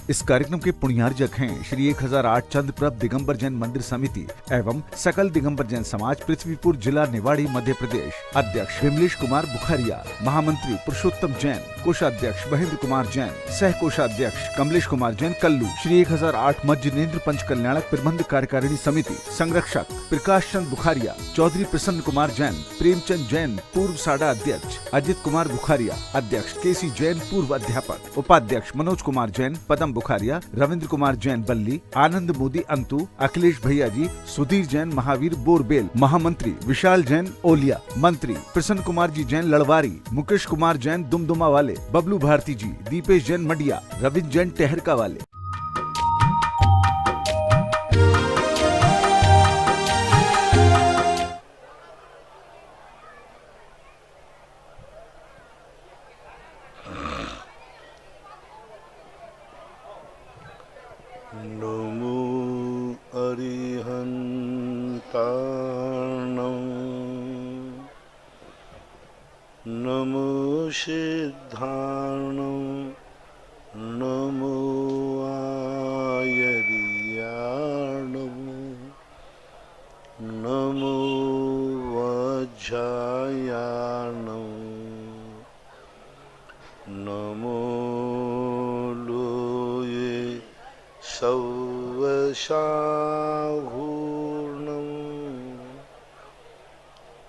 इस कार्यक्रम के पुण्यार्जक हैं श्री 1008 चंद्रप्रभ दिगंबर जैन मंदिर समिति एवं सकल दिगंबर जैन समाज पृथ्वीपुर जिला निवाड़ी मध्य प्रदेश। अध्यक्ष विमलेश कुमार बुखारिया, महामंत्री पुरुषोत्तम जैन, कोषाध्यक्ष महेंद्र कुमार जैन, सह कोषाध्यक्ष कमलेश कुमार जैन कल्लू। श्री 1008 मज्जनेन्द्र पंच कल्याणक प्रबंध कार्यकारिणी समिति संरक्षक प्रकाश चंद बुखारिया, चौधरी प्रसन्न कुमार जैन, प्रेमचंद जैन पूर्व साडा अध्यक्ष, अजित कुमार बुखारिया अध्यक्ष, केसी जैन पूर्व अध्यापक, उपाध्यक्ष मनोज कुमार जैन, पदम बुखारिया, रविंद्र कुमार जैन बल्ली, आनंद मोदी अंतु, अखिलेश भैया जी, सुधीर जैन महावीर बोरबेल, महामंत्री विशाल जैन ओलिया, मंत्री प्रसन्न कुमार जी जैन लड़वारी, मुकेश कुमार जैन दुमदुमा वाले, बबलू भारती जी, दीपेश जैन मडिया, रविंद्र जैन टहरका वाले। नमो अरिहन्ताणं नमो सिद्धाणं नमो आयर्याणं नमो वज्रायाणं नमो सौवशाहूर्णम।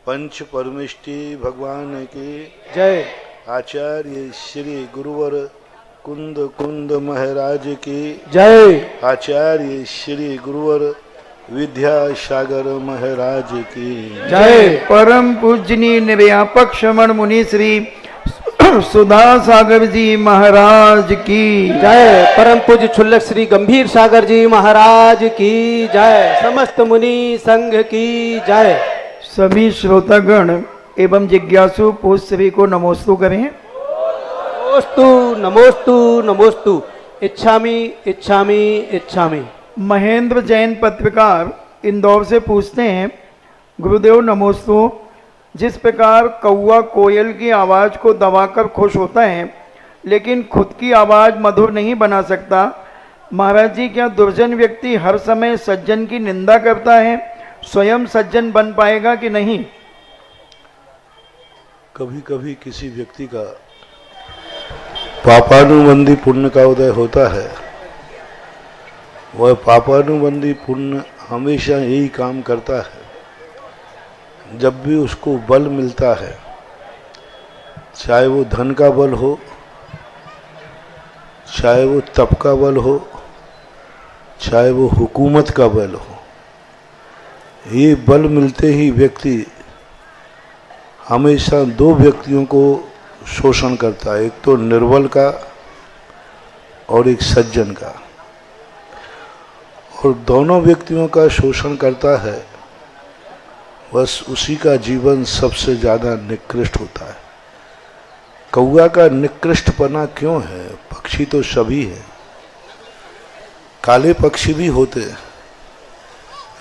पंच परमिष्टि भगवान की जय। आचार्य श्री गुरुवर कुंद कुंद महाराज की जय। आचार्य श्री गुरुवर विद्यासागर महाराज की जय। परम पूजनीय निर्व्यापक श्रमण मुनि श्री सुधा सागर जी महाराज की जय। परम पूज्य छुल्लक श्री गंभीर सागर जी महाराज की जय। समस्त मुनि संघ की जय। सभी श्रोतागण एवं जिज्ञासु पूज सभी को नमोस्तु करें। नमोस्तु नमोस्तु नमोस्तु। इच्छामि इच्छामि इच्छामि। महेंद्र जैन पत्रकार इंदौर से पूछते हैं, गुरुदेव नमोस्तु। जिस प्रकार कौवा कोयल की आवाज को दबाकर खुश होता है लेकिन खुद की आवाज मधुर नहीं बना सकता, महाराज जी क्या दुर्जन व्यक्ति हर समय सज्जन की निंदा करता है, स्वयं सज्जन बन पाएगा कि नहीं? कभी कभी किसी व्यक्ति का पापानुबंधी पुण्य का उदय होता है। वह पापानुबंधी पुण्य हमेशा यही काम करता है। जब भी उसको बल मिलता है, चाहे वो धन का बल हो, चाहे वो तप का बल हो, चाहे वो हुकूमत का बल हो, ये बल मिलते ही व्यक्ति हमेशा दो व्यक्तियों को शोषण करता है, एक तो निर्बल का और एक सज्जन का। और दोनों व्यक्तियों का शोषण करता है, बस उसी का जीवन सबसे ज़्यादा निकृष्ट होता है। कौवा का निकृष्टपना क्यों है? पक्षी तो सभी हैं, काले पक्षी भी होते हैं,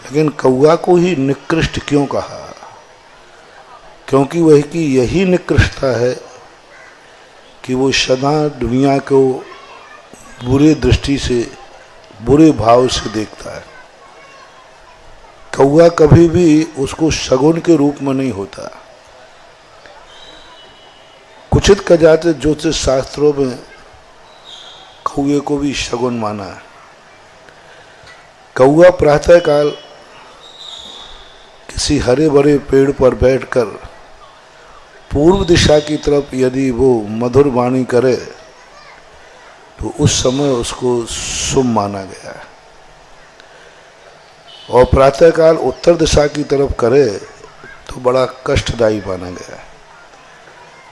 लेकिन कौवा को ही निकृष्ट क्यों कहा? क्योंकि वह की यही निकृष्टता है कि वो सदा दुनिया को बुरे दृष्टि से, बुरे भाव से देखता है। कौवा कभी भी उसको शगुन के रूप में नहीं होता। कुचित कजाते ज्योतिष शास्त्रों में कौवे को भी शगुन माना है। कौवा प्रातःकाल किसी हरे भरे पेड़ पर बैठकर पूर्व दिशा की तरफ यदि वो मधुर वाणी करे तो उस समय उसको शुभ माना गया है, और प्रातःकाल उत्तर दिशा की तरफ करे तो बड़ा कष्टदायी माना गया है।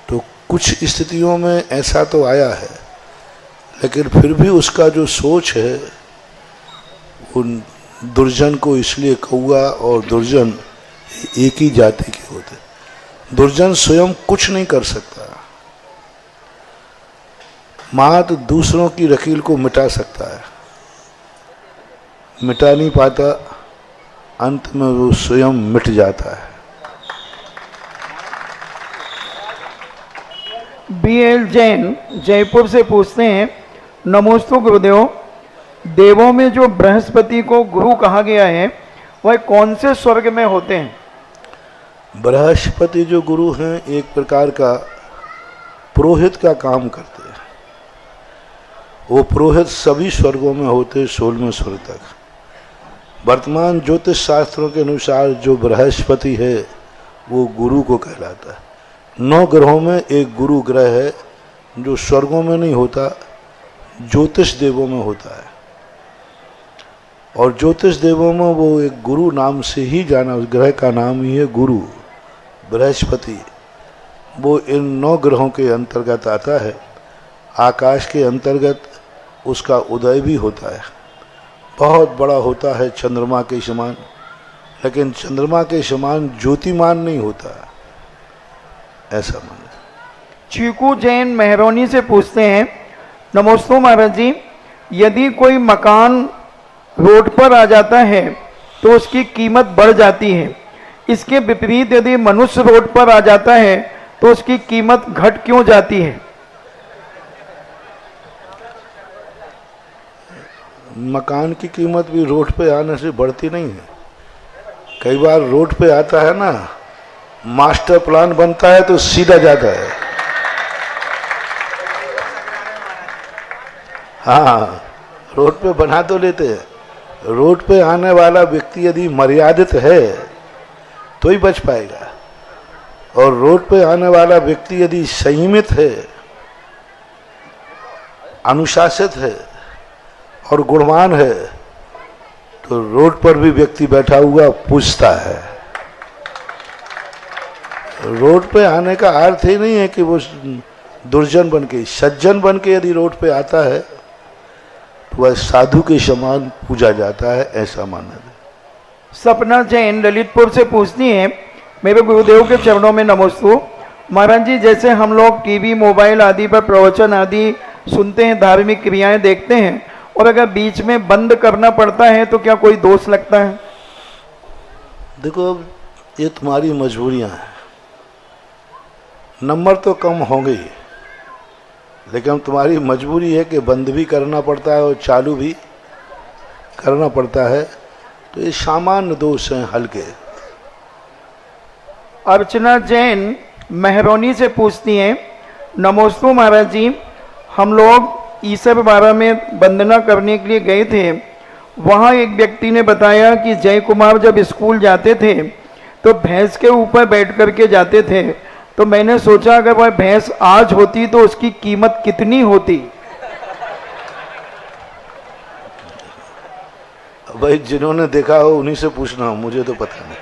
तो कुछ स्थितियों में ऐसा तो आया है, लेकिन फिर भी उसका जो सोच है उन दुर्जन को, इसलिए कौवा और दुर्जन एक ही जाति के होते। दुर्जन स्वयं कुछ नहीं कर सकता, मात्र दूसरों की रकील को मिटा सकता है, मिटा नहीं पाता, अंत में वो स्वयं मिट जाता है। BL जैन जयपुर से पूछते हैं, नमोस्तु गुरुदेव। देवों में जो बृहस्पति को गुरु कहा गया है वह कौन से स्वर्ग में होते हैं? बृहस्पति जो गुरु हैं एक प्रकार का पुरोहित का काम करते हैं। वो पुरोहित सभी स्वर्गों में होते 16वें स्वर्ग तक। वर्तमान ज्योतिष शास्त्रों के अनुसार जो बृहस्पति है वो गुरु को कहलाता है। 9 ग्रहों में एक गुरु ग्रह है जो स्वर्गों में नहीं होता, ज्योतिष देवों में होता है। और ज्योतिष देवों में वो एक गुरु नाम से ही जाना, उस ग्रह का नाम ही है गुरु बृहस्पति। वो इन 9 ग्रहों के अंतर्गत आता है। आकाश के अंतर्गत उसका उदय भी होता है, बहुत बड़ा होता है चंद्रमा के समान, लेकिन चंद्रमा के समान ज्योतिमान नहीं होता, ऐसा माना। चीकू जैन मेहरौनी से पूछते हैं, नमोस्तु महाराज जी, यदि कोई मकान रोड पर आ जाता है तो उसकी कीमत बढ़ जाती है, इसके विपरीत यदि मनुष्य रोड पर आ जाता है तो उसकी कीमत घट क्यों जाती है? मकान की कीमत भी रोड पे आने से बढ़ती नहीं है। कई बार रोड पे आता है ना, मास्टर प्लान बनता है तो सीधा जाता है। हाँ, रोड पे बना तो लेते हैं। रोड पे आने वाला व्यक्ति यदि मर्यादित है तो ही बच पाएगा, और रोड पे आने वाला व्यक्ति यदि संयमित है, अनुशासित है और गुणवान है तो रोड पर भी व्यक्ति बैठा हुआ पूछता है। रोड पे आने का अर्थ ही नहीं है कि वो दुर्जन बन के, सज्जन बन के यदि रोड पे आता है तो वह साधु के समान पूजा जाता है, ऐसा माना है। सपना जैन ललितपुर से पूछती है, मेरे गुरुदेव के चरणों में नमोस्तु महाराज जी। जैसे हम लोग टीवी मोबाइल आदि पर प्रवचन आदि सुनते हैं, धार्मिक क्रियाएं देखते हैं, और अगर बीच में बंद करना पड़ता है तो क्या कोई दोष लगता है? देखो, ये तुम्हारी मजबूरियां हैं। नंबर तो कम होंगे, लेकिन तुम्हारी मजबूरी है कि बंद भी करना पड़ता है और चालू भी करना पड़ता है, तो ये सामान्य दोष हैं, हल्के। अर्चना जैन मेहरौनी से पूछती हैं, नमोस्तु महाराज जी, हम लोग ईसर 12 में वंदना करने के लिए गए थे। वहाँ एक व्यक्ति ने बताया कि जय कुमार जब स्कूल जाते थे तो भैंस के ऊपर बैठ करके जाते थे। तो मैंने सोचा अगर वह भैंस आज होती तो उसकी कीमत कितनी होती? भाई, जिन्होंने देखा हो उन्हीं से पूछना, मुझे तो पता नहीं।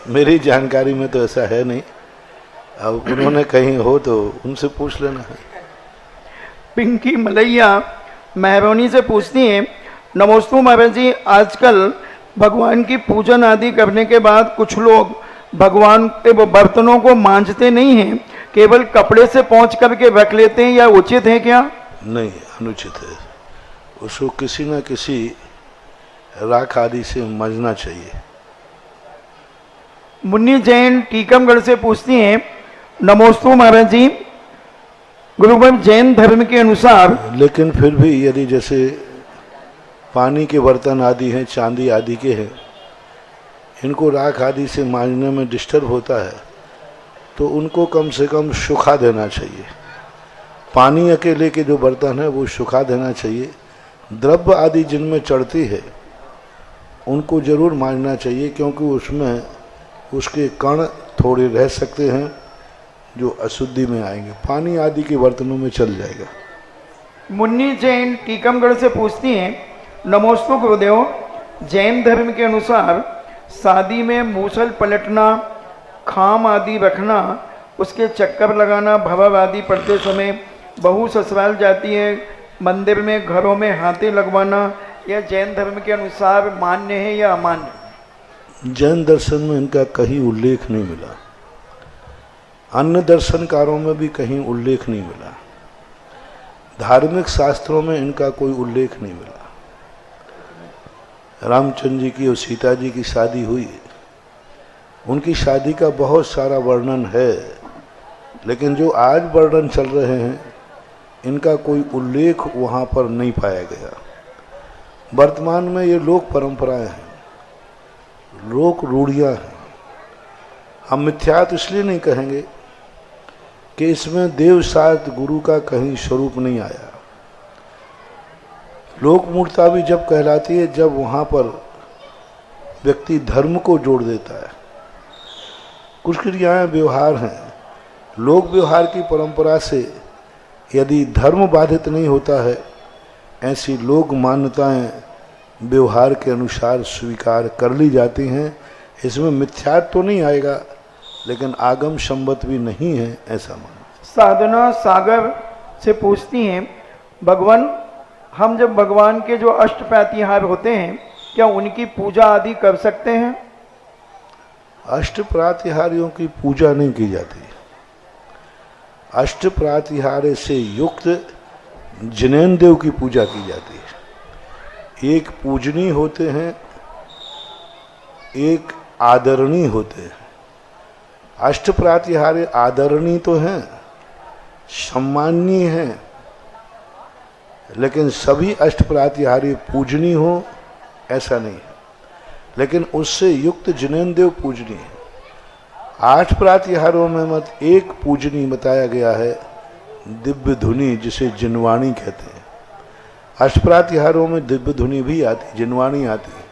मेरी जानकारी में तो ऐसा है नहीं। अब उन्होंने कहीं हो तो उनसे पूछ लेना है। पिंकी मलैया मेहरौनी से पूछती हैं, नमोस्तु महाराज जी, आजकल भगवान की पूजन आदि करने के बाद कुछ लोग भगवान के बर्तनों को मांजते नहीं हैं, केवल कपड़े से पोंछ करके रख लेते हैं, या उचित है क्या? नहीं, अनुचित है। उसको किसी न किसी राख आदि से मांजना चाहिए। मुन्नी जैन टीकमगढ़ से पूछती हैं, नमोस्तु महाराज जी, गुरुदेव जैन धर्म के अनुसार, लेकिन फिर भी यदि जैसे पानी के बर्तन आदि हैं, चांदी आदि के हैं, इनको राख आदि से मांजने में डिस्टर्ब होता है तो उनको कम से कम सुखा देना चाहिए। पानी अकेले के जो बर्तन है वो सुखा देना चाहिए। द्रव्य आदि जिनमें चढ़ती है उनको जरूर मांजना चाहिए, क्योंकि उसमें उसके कण थोड़े रह सकते हैं जो अशुद्धि में आएंगे। पानी आदि के बर्तनों में चल जाएगा। मुन्नी जैन टीकमगढ़ से पूछती हैं, नमोस्तु गुरुदेव, जैन धर्म के अनुसार शादी में मूसल पलटना, खाम आदि रखना, उसके चक्कर लगाना, भव आदि पढ़ते समय बहू ससुराल जाती है, मंदिर में घरों में हाथे लगवाना, यह जैन धर्म के अनुसार मान्य है या अमान्य? जैन दर्शन में इनका कहीं उल्लेख नहीं मिला, अन्य दर्शनकारों में भी कहीं उल्लेख नहीं मिला, धार्मिक शास्त्रों में इनका कोई उल्लेख नहीं मिला। रामचंद्र जी की और सीता जी की शादी हुई, उनकी शादी का बहुत सारा वर्णन है, लेकिन जो आज वर्णन चल रहे हैं इनका कोई उल्लेख वहाँ पर नहीं पाया गया। वर्तमान में ये लोक परंपराएं हैं, लोक रूढ़ियाँ हैं। हम मिथ्यात इसलिए नहीं कहेंगे कि इसमें देव सात गुरु का कहीं स्वरूप नहीं आया। लोक मूर्ता भी जब कहलाती है जब वहाँ पर व्यक्ति धर्म को जोड़ देता है। कुछ क्रियाएं व्यवहार हैं, लोक व्यवहार की परंपरा से यदि धर्म बाधित नहीं होता है, ऐसी लोक मान्यताएं व्यवहार के अनुसार स्वीकार कर ली जाती हैं। इसमें मिथ्यात्व तो नहीं आएगा, लेकिन आगम संबत भी नहीं है, ऐसा मानो। साधना सागर से पूछती हैं, भगवान हम जब भगवान के जो अष्ट प्रातिहार होते हैं क्या उनकी पूजा आदि कर सकते हैं? अष्ट प्रातिहारियों की पूजा नहीं की जाती। अष्ट प्रातिहार्य से युक्त जिनेन्द्र देव की पूजा की जाती है। एक पूजनीय होते हैं, एक आदरणीय होते हैं। अष्ट प्रातिहार्य आदरणीय तो हैं, सम्माननीय हैं, लेकिन सभी अष्ट प्रातिहार्य पूजनीय हो ऐसा नहीं है। लेकिन उससे युक्त जिनेन्द्र देव पूजनीय है। 8 प्रातिहारों में मत एक पूजनीय बताया गया है, दिव्य धुनी, जिसे जिनवाणी कहते हैं। अष्ट प्रातिहारों में दिव्य धुनी भी आती, जिनवाणी आती है,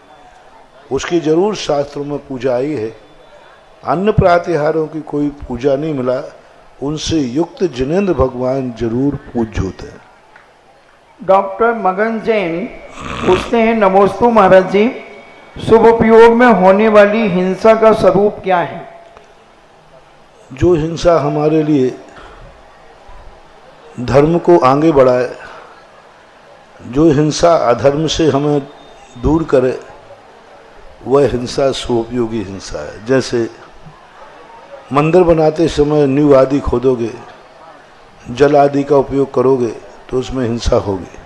उसकी जरूर शास्त्रों में पूजा आई है। अन्य प्रातिहारों की कोई पूजा नहीं मिला, उनसे युक्त जिनेन्द्र भगवान जरूर पूज्य होते हैं। डॉक्टर मगन जैन पूछते हैं, नमोस्तु महाराज जी, शुभ उपयोग में होने वाली हिंसा का स्वरूप क्या है? जो हिंसा हमारे लिए धर्म को आगे बढ़ाए, जो हिंसा अधर्म से हमें दूर करे, वह हिंसा शुभोपयोगी हिंसा है। जैसे मंदिर बनाते समय नींव आदि खोदोगे, जल आदि का उपयोग करोगे तो उसमें हिंसा होगी,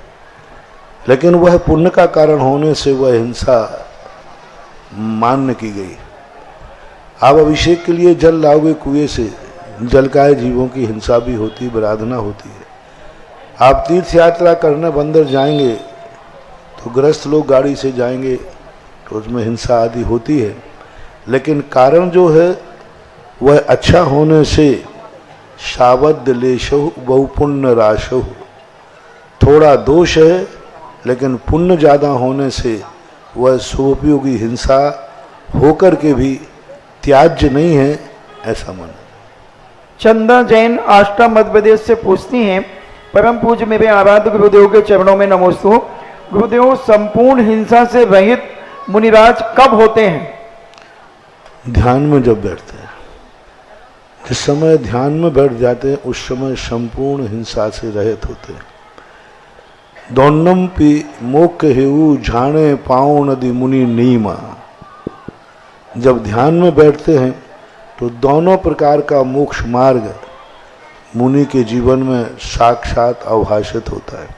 लेकिन वह पुण्य का कारण होने से वह हिंसा मान्य की गई। आप अभिषेक के लिए जल लाओगे कुएं से, जलकाय जीवों की हिंसा भी होती, आराधना होती है। आप तीर्थ यात्रा करने बंदर जाएंगे तो गृहस्थ लोग गाड़ी से जाएंगे तो उसमें हिंसा आदि होती है, लेकिन कारण जो है वह अच्छा होने से शावद लेशो बहुपुण्य राशो, थोड़ा दोष है लेकिन पुण्य ज़्यादा होने से वह शुभोपयोगी हिंसा होकर के भी त्याज्य नहीं है, ऐसा मन। चंदा जैन आष्टा मध्य प्रदेश से पूछती हैं, परम पूज्य मेरे आराध्य गुरुदेव के चरणों में नमोस्तु। गुरुदेव, संपूर्ण हिंसा से रहित मुनिराज कब होते हैं? ध्यान में जब बैठते हैं। जिस समय ध्यान में बैठ जाते हैं उस समय संपूर्ण हिंसा से रहित होते हैं। दौन्नम पी मोक्ष हेऊ झाणे पाओ नदी मुनि नीमा। जब ध्यान में बैठते हैं तो दोनों प्रकार का मोक्ष मार्ग मुनि के जीवन में साक्षात अवभाषित होता है।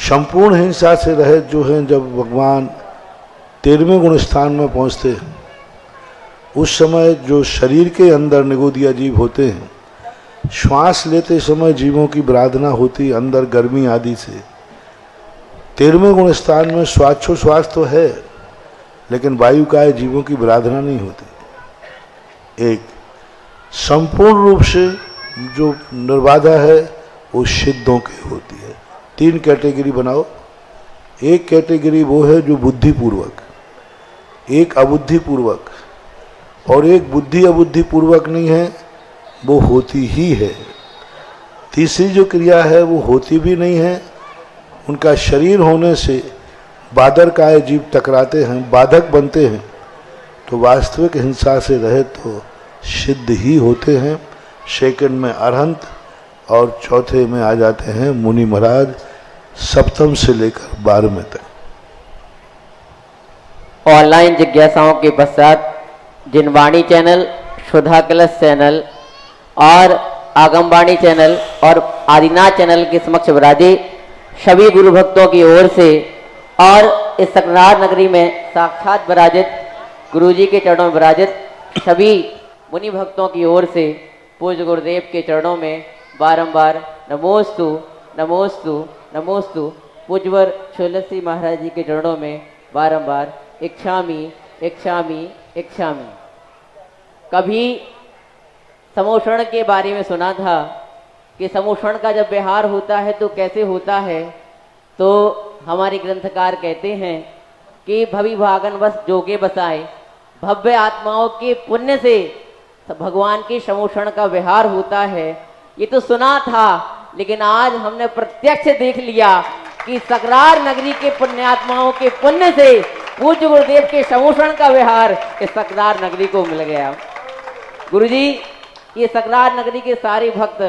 संपूर्ण हिंसा से रहित जो है, जब भगवान 13वें गुण स्थान में पहुंचते हैं उस समय जो शरीर के अंदर निगोदिया जीव होते हैं, श्वास लेते समय जीवों की विराधना होती अंदर गर्मी आदि से। 13वें गुण स्थान में श्वासोश्वास तो है, लेकिन वायुकाय जीवों की विराधना नहीं होती। एक संपूर्ण रूप से जो निर्बाधा है वो सिद्धों की होती है। 3 कैटेगरी बनाओ। एक कैटेगरी वो है जो बुद्धिपूर्वक, एक अबुद्धिपूर्वक, और एक बुद्धि अबुद्धिपूर्वक नहीं है, वो होती ही है। तीसरी जो क्रिया है वो होती भी नहीं है। उनका शरीर होने से बादरकाय जीव टकराते हैं, बाधक बनते हैं, तो वास्तविक हिंसा से रहे तो सिद्ध ही होते हैं। सेकंड में अरहंत और चौथे में आ जाते हैं मुनि महाराज, सप्तम से लेकर 12वें तक। ऑनलाइन जिज्ञासाओं के पश्चात जिनवाणी चैनल, सुधा कलश चैनल और आगमवाणी चैनल और आदिनाथ चैनल के समक्ष विराजे सभी गुरु भक्तों की ओर से और इस सकरार नगरी में साक्षात विराजित गुरुजी के चरणों में विराजित सभी मुनि भक्तों की ओर से पूज्य गुरुदेव के चरणों में बारंबार नमोस्तु नमोस्तु नमोस्तु। पूज्यवर छोलसी महाराज जी के चरणों में बारंबार इच्छामी इच्छामी इच्छामी। कभी समोषण के बारे में सुना था कि समोषण का जब व्यवहार होता है तो कैसे होता है, तो हमारे ग्रंथकार कहते हैं कि भवि भागन बस जोगे बसाए, भव्य आत्माओं के पुण्य से भगवान के समोषण का व्यवहार होता है। ये तो सुना था, लेकिन आज हमने प्रत्यक्ष देख लिया कि सकरार नगरी के पुण्यात्माओं के पुण्य से पूज्य गुरुदेव के समोषण का व्यवहार इस सकरार नगरी को मिल गया। गुरुजी, ये सकरार नगरी के सारे भक्त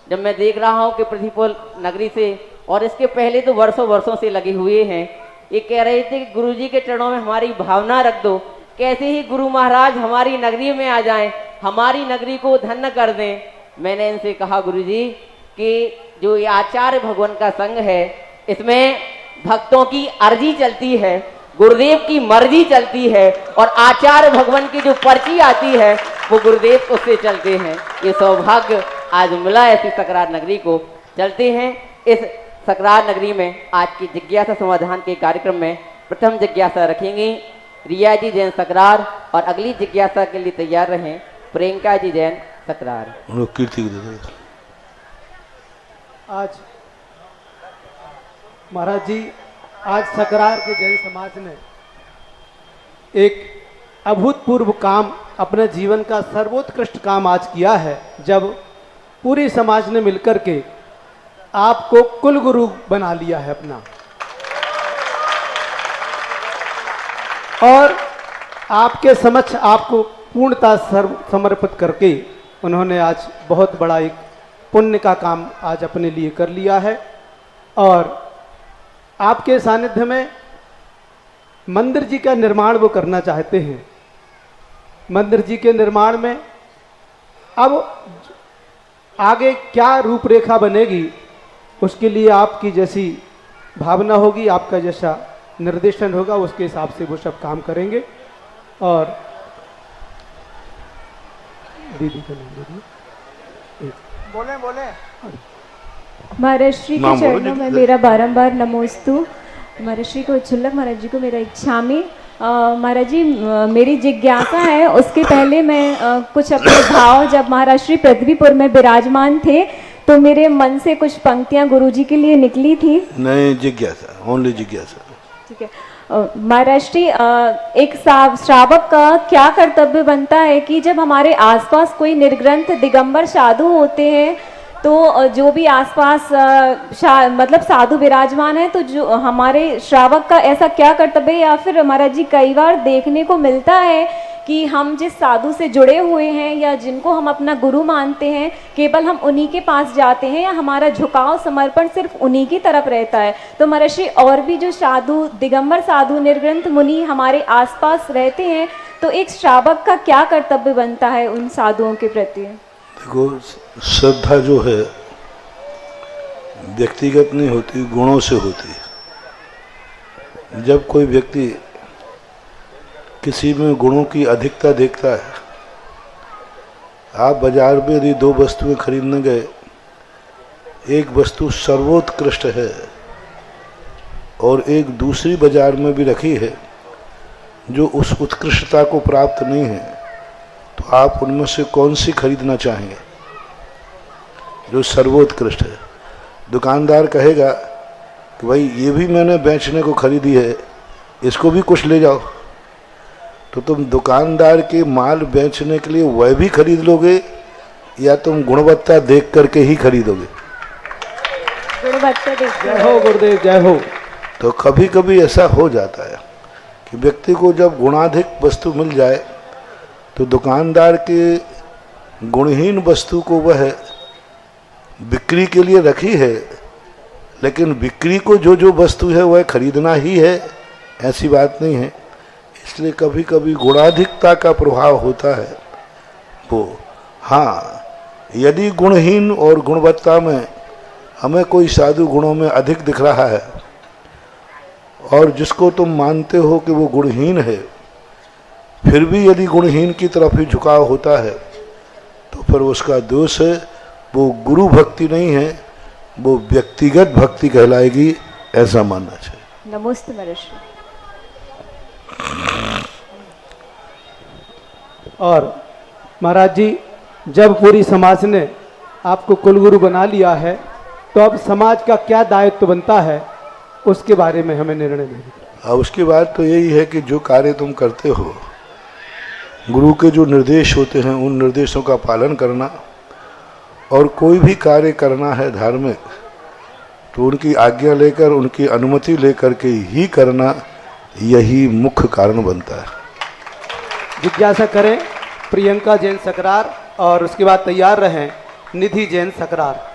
जब मैं देख रहा हूं कि पृथ्वीपुर नगरी से, और इसके पहले तो वर्षों वर्षों से लगे हुए हैं, ये कह रहे थे कि गुरुजी के चरणों में हमारी भावना रख दो, कैसे ही गुरु महाराज हमारी नगरी में आ जाएं, हमारी नगरी को धन्य कर दें। मैंने इनसे कहा गुरुजी कि जो ये आचार्य भगवान का संघ है, इसमें भक्तों की अर्जी चलती है, गुरुदेव की मर्जी चलती है, और आचार्य भगवान की जो पर्ची आती है वो गुरुदेव उससे चलते हैं। ये सौभाग्य आज मिला ऐसी सकरार नगरी को। चलते हैं इस सकरार नगरी में। आज की जिज्ञासा समाधान के कार्यक्रम में प्रथम जिज्ञासा रखेंगे रिया जी जैन सकरार, और अगली जिज्ञासा के लिए तैयार रहें प्रियंका जी जैन सकरार। आज महाराज जी, आज सकरार के जैन समाज ने एक अभूतपूर्व काम, अपने जीवन का सर्वोत्कृष्ट काम आज किया है, जब पूरी समाज ने मिलकर के आपको कुल गुरु बना लिया है अपना, और आपके समक्ष आपको पूर्णता समर्पित करके उन्होंने आज बहुत बड़ा एक पुण्य का काम आज अपने लिए कर लिया है। और आपके सानिध्य में मंदिर जी का निर्माण वो करना चाहते हैं। मंदिर जी के निर्माण में अब आगे क्या रूपरेखा बनेगी, उसके लिए आपकी जैसी भावना होगी, आपका जैसा निर्देशन होगा, उसके हिसाब से वो सब काम करेंगे। और दीदी का नाम दीदी बोले महाराष्ट्री के चरणों में मेरा बारंबार नमोस्तु। महाराष्ट्री को उच्छुल्लक महाराज जी को मेरा इच्छामी। महाराज जी, मेरी जिज्ञासा है, उसके पहले मैं कुछ अपने भाव, जब महाराष्ट्री पृथ्वीपुर में विराजमान थे तो मेरे मन से कुछ पंक्तियां गुरुजी के लिए निकली थी। नहीं, जिज्ञासा, ओनली जिज्ञासा। ठीक है महाराष्ट्री, एक श्रावक का क्या कर्तव्य बनता है कि जब हमारे आसपास कोई निर्ग्रंथ दिगंबर साधु होते हैं, तो जो भी आसपास मतलब साधु विराजमान है, तो जो हमारे श्रावक का ऐसा क्या कर्तव्य है, या फिर महाराज जी कई बार देखने को मिलता है कि हम जिस साधु से जुड़े हुए हैं या जिनको हम अपना गुरु मानते हैं, केवल हम उन्हीं के पास जाते हैं, या हमारा झुकाव समर्पण सिर्फ उन्हीं की तरफ रहता है। तो महर्षि, और भी जो साधु, दिगंबर साधु, निर्ग्रंथ मुनि हमारे आसपास रहते हैं, तो एक श्रावक का क्या कर्तव्य बनता है उन साधुओं के प्रति? देखो, श्रद्धा जो है व्यक्तिगत नहीं होती, गुणों से होती है। जब कोई व्यक्ति किसी में गुणों की अधिकता देखता है, आप बाजार में यदि दो वस्तुएं खरीदने गए, एक वस्तु सर्वोत्कृष्ट है और एक दूसरी बाजार में भी रखी है जो उस उत्कृष्टता को प्राप्त नहीं है, तो आप उनमें से कौन सी खरीदना चाहेंगे? जो सर्वोत्कृष्ट है। दुकानदार कहेगा कि भाई ये भी मैंने बेचने को खरीदी है, इसको भी कुछ ले जाओ। तो तुम दुकानदार के माल बेचने के लिए वह भी खरीद लोगे, या तुम गुणवत्ता देख करके ही खरीदोगे? गुणवत्ता देख। जय हो गुरुदेव, जय हो। तो कभी कभी ऐसा हो जाता है कि व्यक्ति को जब गुणाधिक वस्तु मिल जाए, तो दुकानदार के गुणहीन वस्तु को वह बिक्री के लिए रखी है, लेकिन बिक्री को जो जो वस्तु है वह खरीदना ही है, ऐसी बात नहीं है। इसलिए कभी कभी गुणाधिकता का प्रभाव होता है वो। हाँ, यदि गुणहीन और गुणवत्ता में हमें कोई साधु गुणों में अधिक दिख रहा है, और जिसको तुम मानते हो कि वो गुणहीन है, फिर भी यदि गुणहीन की तरफ ही झुकाव होता है, तो फिर उसका दोष है, वो गुरु भक्ति नहीं है, वो व्यक्तिगत भक्ति कहलाएगी, ऐसा मानना चाहिए। नमोस्तु महर्षि। और महाराज जी, जब पूरी समाज ने आपको कुलगुरु बना लिया है तो अब समाज का क्या दायित्व बनता है, उसके बारे में हमें निर्णय लेना। अब उसकी बात तो यही है कि जो कार्य तुम करते हो, गुरु के जो निर्देश होते हैं उन निर्देशों का पालन करना, और कोई भी कार्य करना है धार्मिक तो उनकी आज्ञा लेकर, उनकी अनुमति लेकर के ही करना, यही मुख्य कारण बनता है। जिज्ञासा करें प्रियंका जैन सकरार, और उसके बाद तैयार रहें निधि जैन सकरार।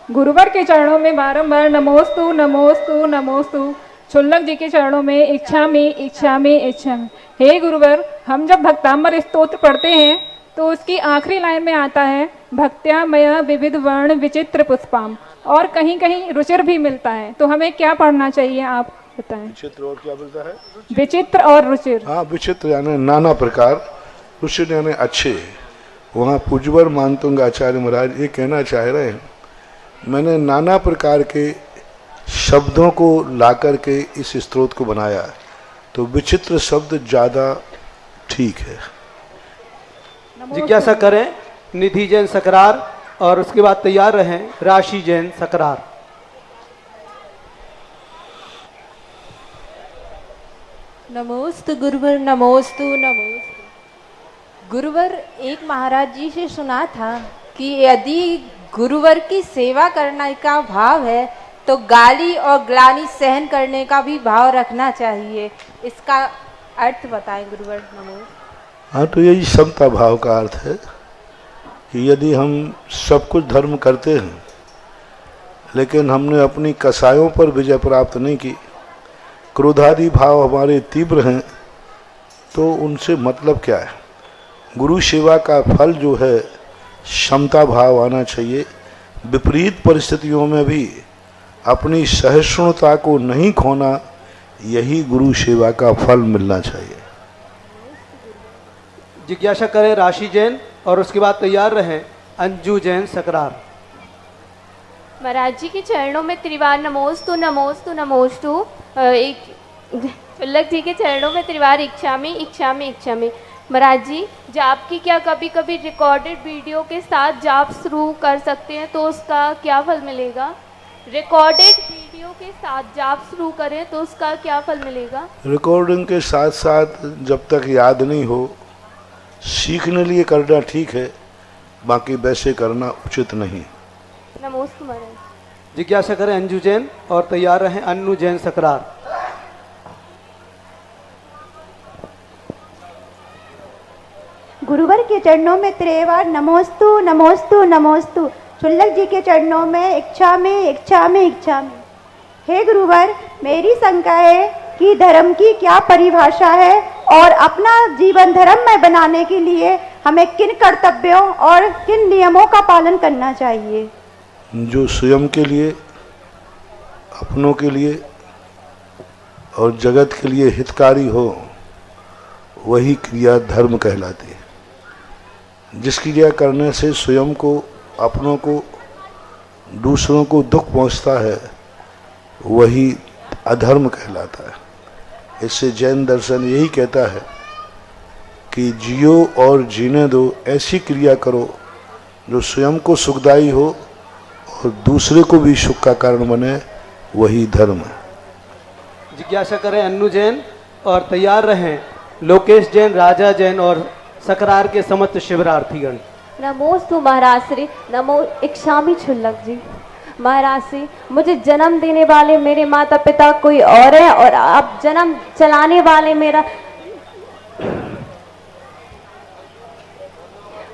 गुरुवर के चरणों में बारंबार नमोस्तु नमोस्तु नमोस्तु, शुल्लक जी के चरणों में इच्छा में इच्छा में इच्छा में। हे गुरुवर, हम जब भक्तांबर स्तोत्र पढ़ते हैं तो उसकी आखिरी लाइन में आता है भक्त्यामय विविध वर्ण विचित्र पुष्पाम, और कहीं कहीं रुचिर भी मिलता है। तो हमें क्या पढ़ना चाहिए, आप बताएं। विचित्र और क्या मिलता है? विचित्र और रुचिर। हाँ, विचित्र यानी नाना प्रकार, रुचिर यानी अच्छे। वहाँ पूज्यवर मानतुंग आचार्य महाराज ये कहना चाह रहे हैं, मैंने नाना प्रकार के शब्दों को लाकर के इस स्तोत्र को बनाया, तो विचित्र शब्द ज़्यादा ठीक है। जिज्ञासा करें निधि जैन सकरार, और उसके बाद तैयार रहें राशि जैन सकरार। नमोस्तु गुरुवर, नमोस्तु नमोस्तु। गुरुवर, एक महाराज जी से सुना था कि यदि गुरुवर की सेवा करने का भाव है तो गाली और ग्लानि सहन करने का भी भाव रखना चाहिए। इसका अर्थ बताएं गुरुवर। नमो। हाँ, तो यही समता भाव का अर्थ है कि यदि हम सब कुछ धर्म करते हैं लेकिन हमने अपनी कसायों पर विजय प्राप्त नहीं की, क्रोधादि भाव हमारे तीव्र हैं, तो उनसे मतलब क्या है? गुरु सेवा का फल जो है क्षमता भाव आना चाहिए। विपरीत परिस्थितियों में भी अपनी सहिष्णुता को नहीं खोना, यही गुरु सेवा का फल मिलना चाहिए। जिज्ञासा करें राशि जैन, और उसके बाद तैयार रहें अंजू जैन सकरार। महाराज जी के चरणों में त्रिवार नमोस्तु नमोस्तु नमोस्तु। एक शुल्लक जी के चरणों में त्रिवार इच्छा में इच्छा में इच्छा में। महाराज जी, जाप की क्या कभी कभी रिकॉर्डेड वीडियो के साथ जाप शुरू कर सकते हैं, तो उसका क्या फल मिलेगा? रिकॉर्डेड वीडियो के साथ जाप शुरू करें तो उसका क्या फल मिलेगा? रिकॉर्डिंग के साथ साथ जब तक याद नहीं हो, सीखने लिए करना ठीक है, बाकी वैसे करना उचित नहीं। नमोस्तु महाराज। जिज्ञासा करें अंजू जैन, और तैयार रहें अन्नू जैन सकरार। गुरुवर के चरणों में त्रिवार नमोस्तु नमोस्तु नमोस्तु। शुल्लक जी के चरणों में इच्छा में इच्छा में इच्छा में। हे गुरुवर, मेरी शंका है कि धर्म की क्या परिभाषा है और अपना जीवन धर्ममय बनाने के लिए हमें किन कर्तव्यों और किन नियमों का पालन करना चाहिए? जो स्वयं के लिए, अपनों के लिए और जगत के लिए हितकारी हो, वही क्रिया धर्म कहलाती है। जिस क्रिया करने से स्वयं को, अपनों को, दूसरों को दुख पहुंचता है, वही अधर्म कहलाता है। इससे जैन दर्शन यही कहता है कि जियो और जीने दो, ऐसी क्रिया करो जो स्वयं को सुखदायी हो और दूसरे को भी सुख का कारण बने, वही धर्म है। जिज्ञासा करें अन्नू जैन, और तैयार रहें लोकेश जैन, राजा जैन और सकरार के समस्त शिवरार्थीगण। नमोस्तु महाराज श्री। नमो इच्छामी शुल्लक जी। महाराज श्री, मुझे जन्म देने वाले मेरे माता पिता कोई और है, और अब जन्म चलाने वाले मेरा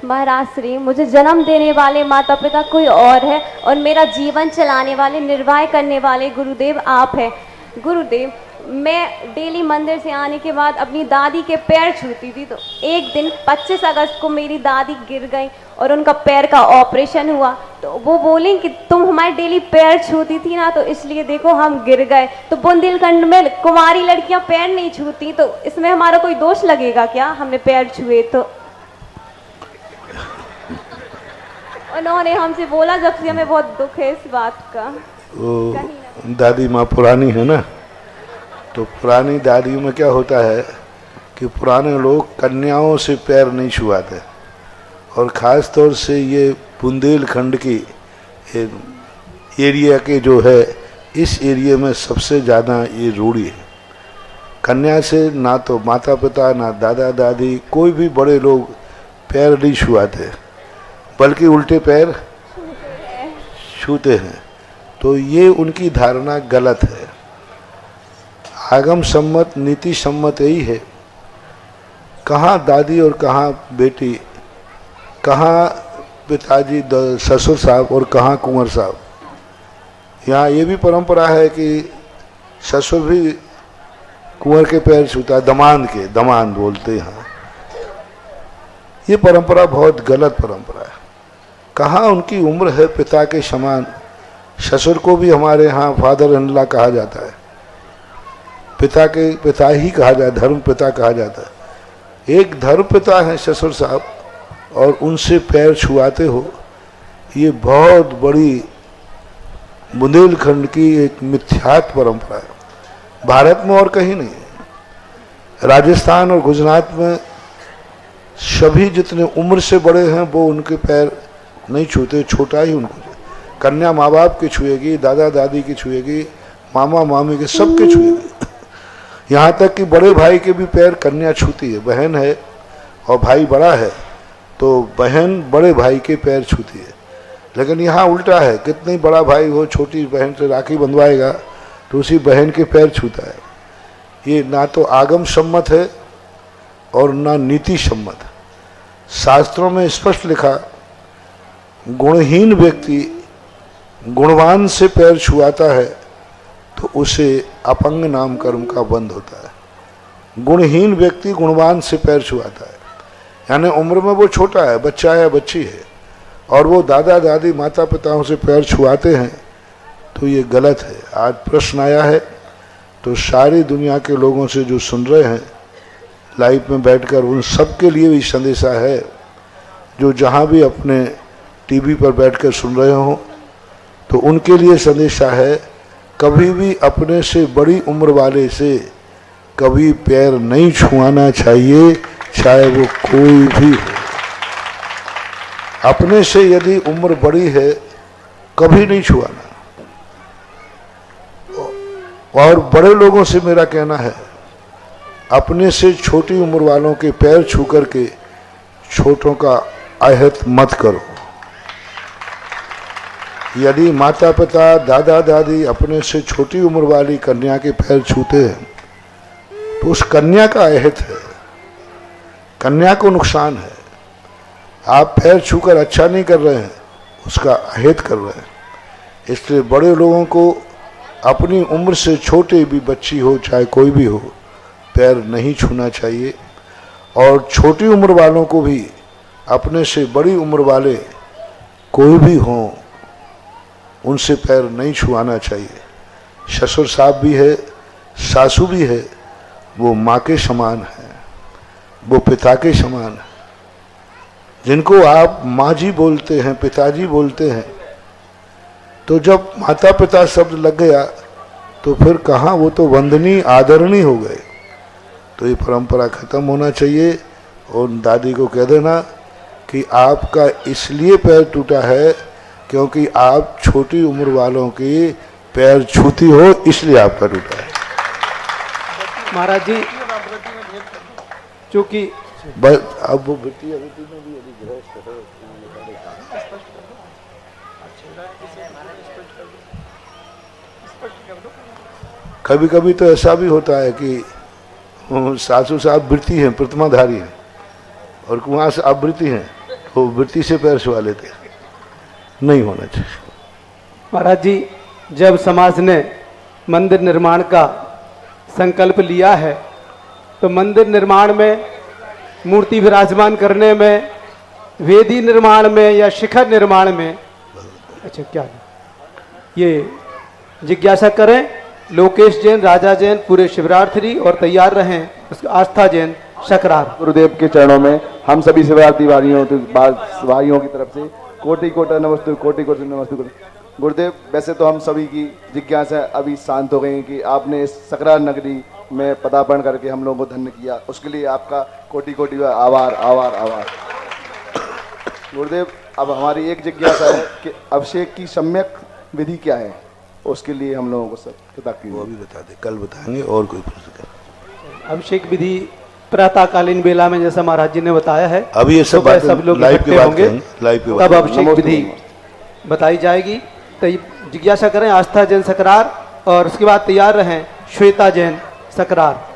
महाराज श्री, मुझे जन्म देने वाले माता पिता कोई और है और मेरा जीवन चलाने वाले, निर्वाह करने वाले गुरुदेव आप हैं। गुरुदेव, मैं डेली मंदिर से आने के बाद अपनी दादी के पैर छूती थी। तो एक दिन 25 अगस्त को मेरी दादी गिर गई और उनका पैर का ऑपरेशन हुआ। तो वो बोली कि तुम हमारे डेली पैर छूती थी ना, तो इसलिए देखो हम गिर गए। तो बुंदेलखंड में कुंवारी लड़कियां पैर नहीं छूती, तो इसमें हमारा कोई दोष लगेगा क्या, हमने पैर छुए तो? उन्होंने हमसे बोला, जब से हमें बहुत दुख है इस बात का। दादी माँ पुरानी है ना, तो पुरानी दादियों में क्या होता है कि पुराने लोग कन्याओं से पैर नहीं छुआते, और ख़ास तौर से ये बुंदेलखंड की एरिया के जो है, इस एरिया में सबसे ज़्यादा ये रूढ़ी है। कन्या से ना तो माता पिता ना दादा दादी कोई भी बड़े लोग पैर नहीं छुआते, बल्कि उल्टे पैर छूते हैं। तो ये उनकी धारणा गलत है। आगम सम्मत नीति सम्मत यही है। कहाँ दादी और कहाँ बेटी, कहाँ पिताजी ससुर साहब और कहाँ कुंवर साहब। यहाँ ये भी परंपरा है कि ससुर भी कुंवर के पैर छूता है, दमाद बोलते हैं। ये परंपरा बहुत गलत परंपरा है। कहाँ उनकी उम्र है पिता के समान। ससुर को भी हमारे यहाँ फादर इन लॉ कहा जाता है, पिता ही कहा जाता है, धर्म पिता कहा जाता है। एक धर्म पिता है ससुर साहब, और उनसे पैर छुआते हो, ये बहुत बड़ी बुंदेलखंड की एक मिथ्यात्व परंपरा है। भारत में और कहीं नहीं है। राजस्थान और गुजरात में सभी जितने उम्र से बड़े हैं वो उनके पैर नहीं छूते, छोटा ही उनको। कन्या माँ बाप की छुएगी, दादा दादी की छुएगी, मामा मामी के सबके छुएगी। यहाँ तक कि बड़े भाई के भी पैर कन्या छूती है। बहन है और भाई बड़ा है तो बहन बड़े भाई के पैर छूती है। लेकिन यहाँ उल्टा है, कितनी बड़ा भाई हो छोटी बहन से राखी बंधवाएगा तो उसी बहन के पैर छूता है। ये ना तो आगम सम्मत है और ना नीति सम्मत। शास्त्रों में स्पष्ट लिखा, गुणहीन व्यक्ति गुणवान से पैर छुआता है तो उसे अपंग नाम कर्म का बंध होता है। गुणहीन व्यक्ति गुणवान से पैर छुआता है, यानी उम्र में वो छोटा है, बच्चा है, बच्ची है, और वो दादा दादी माता पिताओं से पैर छुआते हैं, तो ये गलत है। आज प्रश्न आया है तो सारी दुनिया के लोगों से जो सुन रहे हैं लाइव में बैठकर, उन सब के लिए भी संदेशा है, जो जहाँ भी अपने टीवी पर बैठकर सुन रहे हों, तो उनके लिए संदेशा है, कभी भी अपने से बड़ी उम्र वाले से कभी पैर नहीं छुआना चाहिए, चाहे वो कोई भी हो। अपने से यदि उम्र बड़ी है कभी नहीं छुआना। और बड़े लोगों से मेरा कहना है, अपने से छोटी उम्र वालों के पैर छू करके छोटों का आहत मत करो। यदि माता पिता दादा दादी अपने से छोटी उम्र वाली कन्या के पैर छूते हैं तो उस कन्या का आहत है, कन्या को नुकसान है। आप पैर छूकर अच्छा नहीं कर रहे हैं, उसका आहत कर रहे हैं। इसलिए बड़े लोगों को अपनी उम्र से छोटे भी बच्ची हो चाहे कोई भी हो, पैर नहीं छूना चाहिए। और छोटी उम्र वालों को भी अपने से बड़ी उम्र वाले कोई भी हों, उनसे पैर नहीं छुआना चाहिए। ससुर साहब भी है, सासू भी है, वो माँ के समान है, वो पिता के समान है। जिनको आप माँ जी बोलते हैं, पिताजी बोलते हैं, तो जब माता पिता शब्द लग गया तो फिर कहाँ, वो तो वंदनीय आदरणीय हो गए। तो ये परंपरा खत्म होना चाहिए। और दादी को कह देना कि आपका इसलिए पैर टूटा है क्योंकि आप छोटी उम्र वालों के पैर छूती हो, इसलिए आपका टूटा है। महाराज जी, चूंकि अब वो बेटी में भी यदि गृहस्थ है, कभी कभी तो ऐसा भी होता है कि सासू साहब वृत्ति हैं, प्रतिमाधारी हैं, और कुमार से आप वृत्ति हैं तो वृत्ति से पैर छुआ लेते हैं। नहीं होना चाहिए। महाराज जी, जब समाज ने मंदिर निर्माण का संकल्प लिया है, तो मंदिर निर्माण में, मूर्ति विराजमान करने में, वेदी निर्माण में या शिखर निर्माण में, अच्छा क्या ये जिज्ञासा करें। लोकेश जैन, राजा जैन पूरे शिवरात्रि और तैयार रहें। आस्था जैन शकरार। गुरुदेव के चरणों में हम सभी शिवरात्रि भाइयों की तरफ से कोटि कोटि नमस्ते, कोटि कोटि नमस्ते। गुरुदेव, वैसे तो हम सभी की जिज्ञासा अभी शांत हो गई कि आपने इस सकरार नगरी में पदार्पण करके हम लोगों को धन्य किया, उसके लिए आपका कोटि कोटि आभार आभार आभार। गुरुदेव, अब हमारी एक जिज्ञासा है कि अभिषेक की सम्यक विधि क्या है, उसके लिए हम लोगों को सब वो भी बता दे, कल बताएंगे। और कोई प्रश्न? अभिषेक विधि प्रातःकालीन बेला में जैसा महाराज जी ने बताया है, अभी ये सब लोग लाइव इकट्ठे के होंगे, तब अभिषेक विधि बताई जाएगी। तो जिज्ञासा करें आस्था जैन सकरार, और उसके बाद तैयार रहें श्वेता जैन सकरार।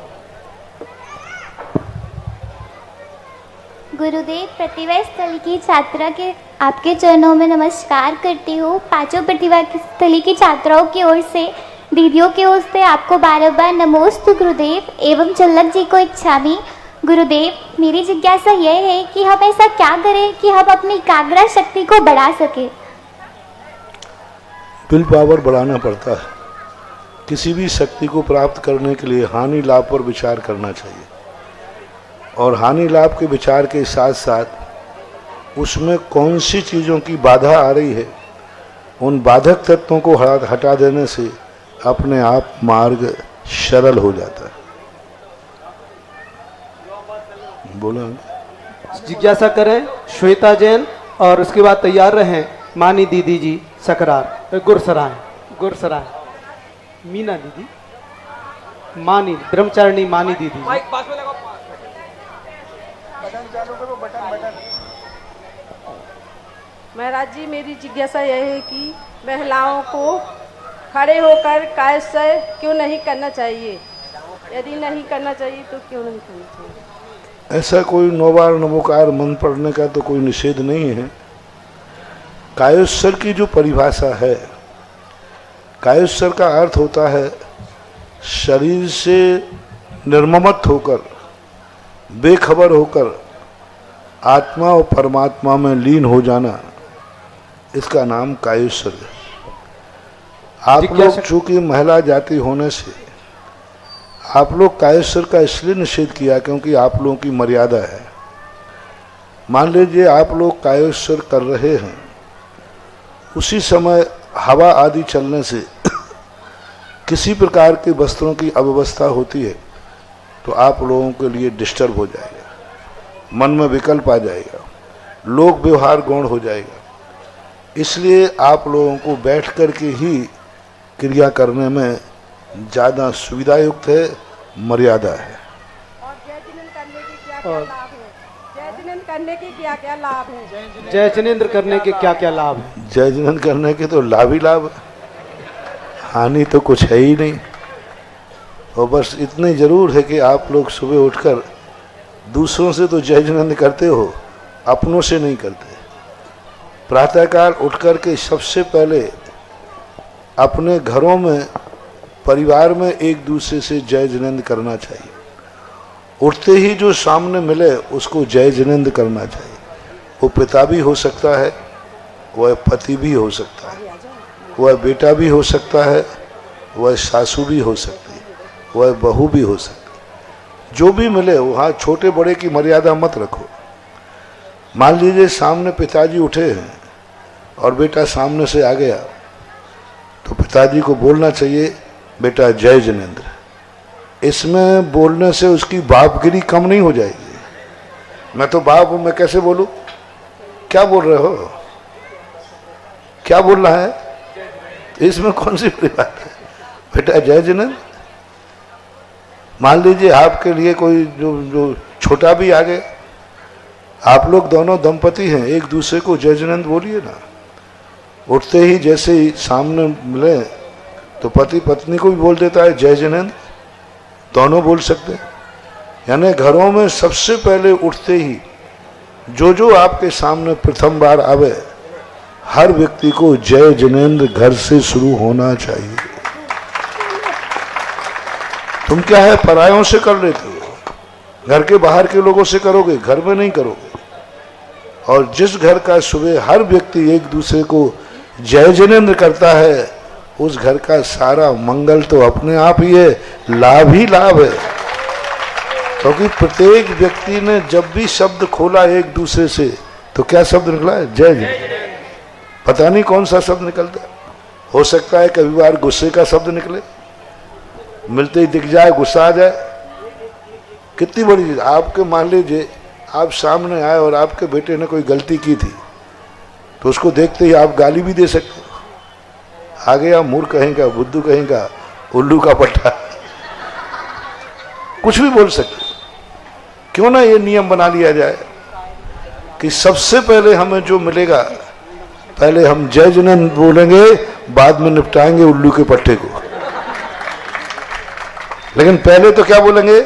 गुरुदेव, प्रतिभा स्थली की छात्रा के आपके चरणों में नमस्कार करती हूँ। पांचों प्रतिभा स्थली की छात्राओं की ओर से, दीदियों की ओर से आपको बार बार नमोस्तु गुरुदेव एवं चल्लक जी को इच्छामि। गुरुदेव, मेरी जिज्ञासा यह है कि हम ऐसा क्या करें कि हम अपनी एकाग्रता शक्ति को बढ़ा सके। विल पावर बढ़ाना पड़ता है। किसी भी शक्ति को प्राप्त करने के लिए हानि लाभ पर विचार करना चाहिए, और हानि लाभ के विचार के साथ साथ उसमें कौन सी चीज़ों की बाधा आ रही है, उन बाधक तत्वों को हटा देने से अपने आप मार्ग सरल हो जाता है। बोला जिज्ञासा करें श्वेता जैन, और उसके बाद तैयार रहें मानी दीदी जी सकरार, गुरसराय मीना दीदी, मानी ब्रह्मचारिणी मानी दीदी। महाराज जी, मेरी जिज्ञासा यह है कि महिलाओं को खड़े होकर कायसय क्यों नहीं करना चाहिए? यदि नहीं करना चाहिए तो क्यों नहीं करना चाहिए? ऐसा कोई नौबार नमोकार मंत्र पढ़ने का तो कोई निषेध नहीं है। कायोस्वर की जो परिभाषा है, कायोस्वर का अर्थ होता है शरीर से निर्ममत होकर, बेखबर होकर आत्मा और परमात्मा में लीन हो जाना, इसका नाम कायोस्वर है। आप लोग चूंकि महिला जाति होने से आप लोग कायोस्वर का इसलिए निषेध किया क्योंकि आप लोगों की मर्यादा है। मान लीजिए आप लोग कायोस्वर कर रहे हैं, उसी समय हवा आदि चलने से किसी प्रकार के वस्त्रों की अव्यवस्था होती है तो आप लोगों के लिए डिस्टर्ब हो जाएगा, मन में विकल्प आ जाएगा, लोक व्यवहार गौण हो जाएगा। इसलिए आप लोगों को बैठ कर के ही क्रिया करने में ज़्यादा सुविधा युक्त है, मर्यादा है। और जय जिनेंद्र करने के क्या क्या लाभ है? जय जिनेंद्र करने के क्या क्या लाभ है? जय जिनेंद्र करने के क्या क्या लाभ है? जय जिनेंद्र करने के तो लाभ ही लाभ है, हानि तो कुछ है ही नहीं। और बस इतने जरूर है कि आप लोग सुबह उठकर दूसरों से तो जय जिनेंद्र करते हो, अपनों से नहीं करते। प्रातःकाल उठकर के सबसे पहले अपने घरों में, परिवार में एक दूसरे से जय जिनेंद्र करना चाहिए। उठते ही जो सामने मिले उसको जय जिनेंद्र करना चाहिए। वो पिता भी हो सकता है, वह पति भी हो सकता है, वह बेटा भी हो सकता है, वह सासू भी हो सकती है, वह बहू भी हो सकती है। जो भी मिले वहाँ छोटे बड़े की मर्यादा मत रखो। मान लीजिए सामने पिताजी उठे हैं और बेटा सामने से आ गया तो पिताजी को बोलना चाहिए बेटा जय जिनेंद्र। इसमें बोलने से उसकी बापगिरी कम नहीं हो जाएगी। मैं तो बाप हूं, मैं कैसे बोलूं? क्या बोल रहे हो, क्या बोल रहा है? इसमें कौन सी बड़ी बात है? बेटा जय जिनेंद्र। मान लीजिए आपके लिए कोई जो छोटा भी आ गए, आप लोग दोनों दंपति हैं, एक दूसरे को जय जिनेंद्र बोलिए ना। उठते ही जैसे ही सामने मिले तो पति पत्नी को भी बोल देता है जय जिनेंद्र, दोनों बोल सकते हैं। यानी घरों में सबसे पहले उठते ही जो आपके सामने प्रथम बार आवे, हर व्यक्ति को जय जिनेंद्र घर से शुरू होना चाहिए। तुम क्या है परायों से कर लेते हो, घर के बाहर के लोगों से करोगे, घर में नहीं करोगे। और जिस घर का सुबह हर व्यक्ति एक दूसरे को जय जिनेंद्र करता है, उस घर का सारा मंगल तो अपने आप ही है, लाभ ही लाभ है। क्योंकि प्रत्येक व्यक्ति ने जब भी शब्द खोला एक दूसरे से, तो क्या शब्द निकला है? जय जिनेंद्र। पता नहीं कौन सा शब्द निकलता है। हो सकता है कभी बार गुस्से का शब्द निकले, मिलते ही दिख जाए, गुस्सा आ जाए। कितनी बड़ी चीज। आपके मान लीजिए आप सामने आए और आपके बेटे ने कोई गलती की थी, तो उसको देखते ही आप गाली भी दे सकते हो। आगे आप मूर्ख कहेंगे, बुद्धू कहेंगे, उल्लू का पट्टा, कुछ भी बोल सकते। क्यों ना ये नियम बना लिया जाए कि सबसे पहले हमें जो मिलेगा, पहले हम जय जिनेंद्र बोलेंगे, बाद में निपटाएंगे उल्लू के पट्टे को। लेकिन पहले तो क्या बोलेंगे?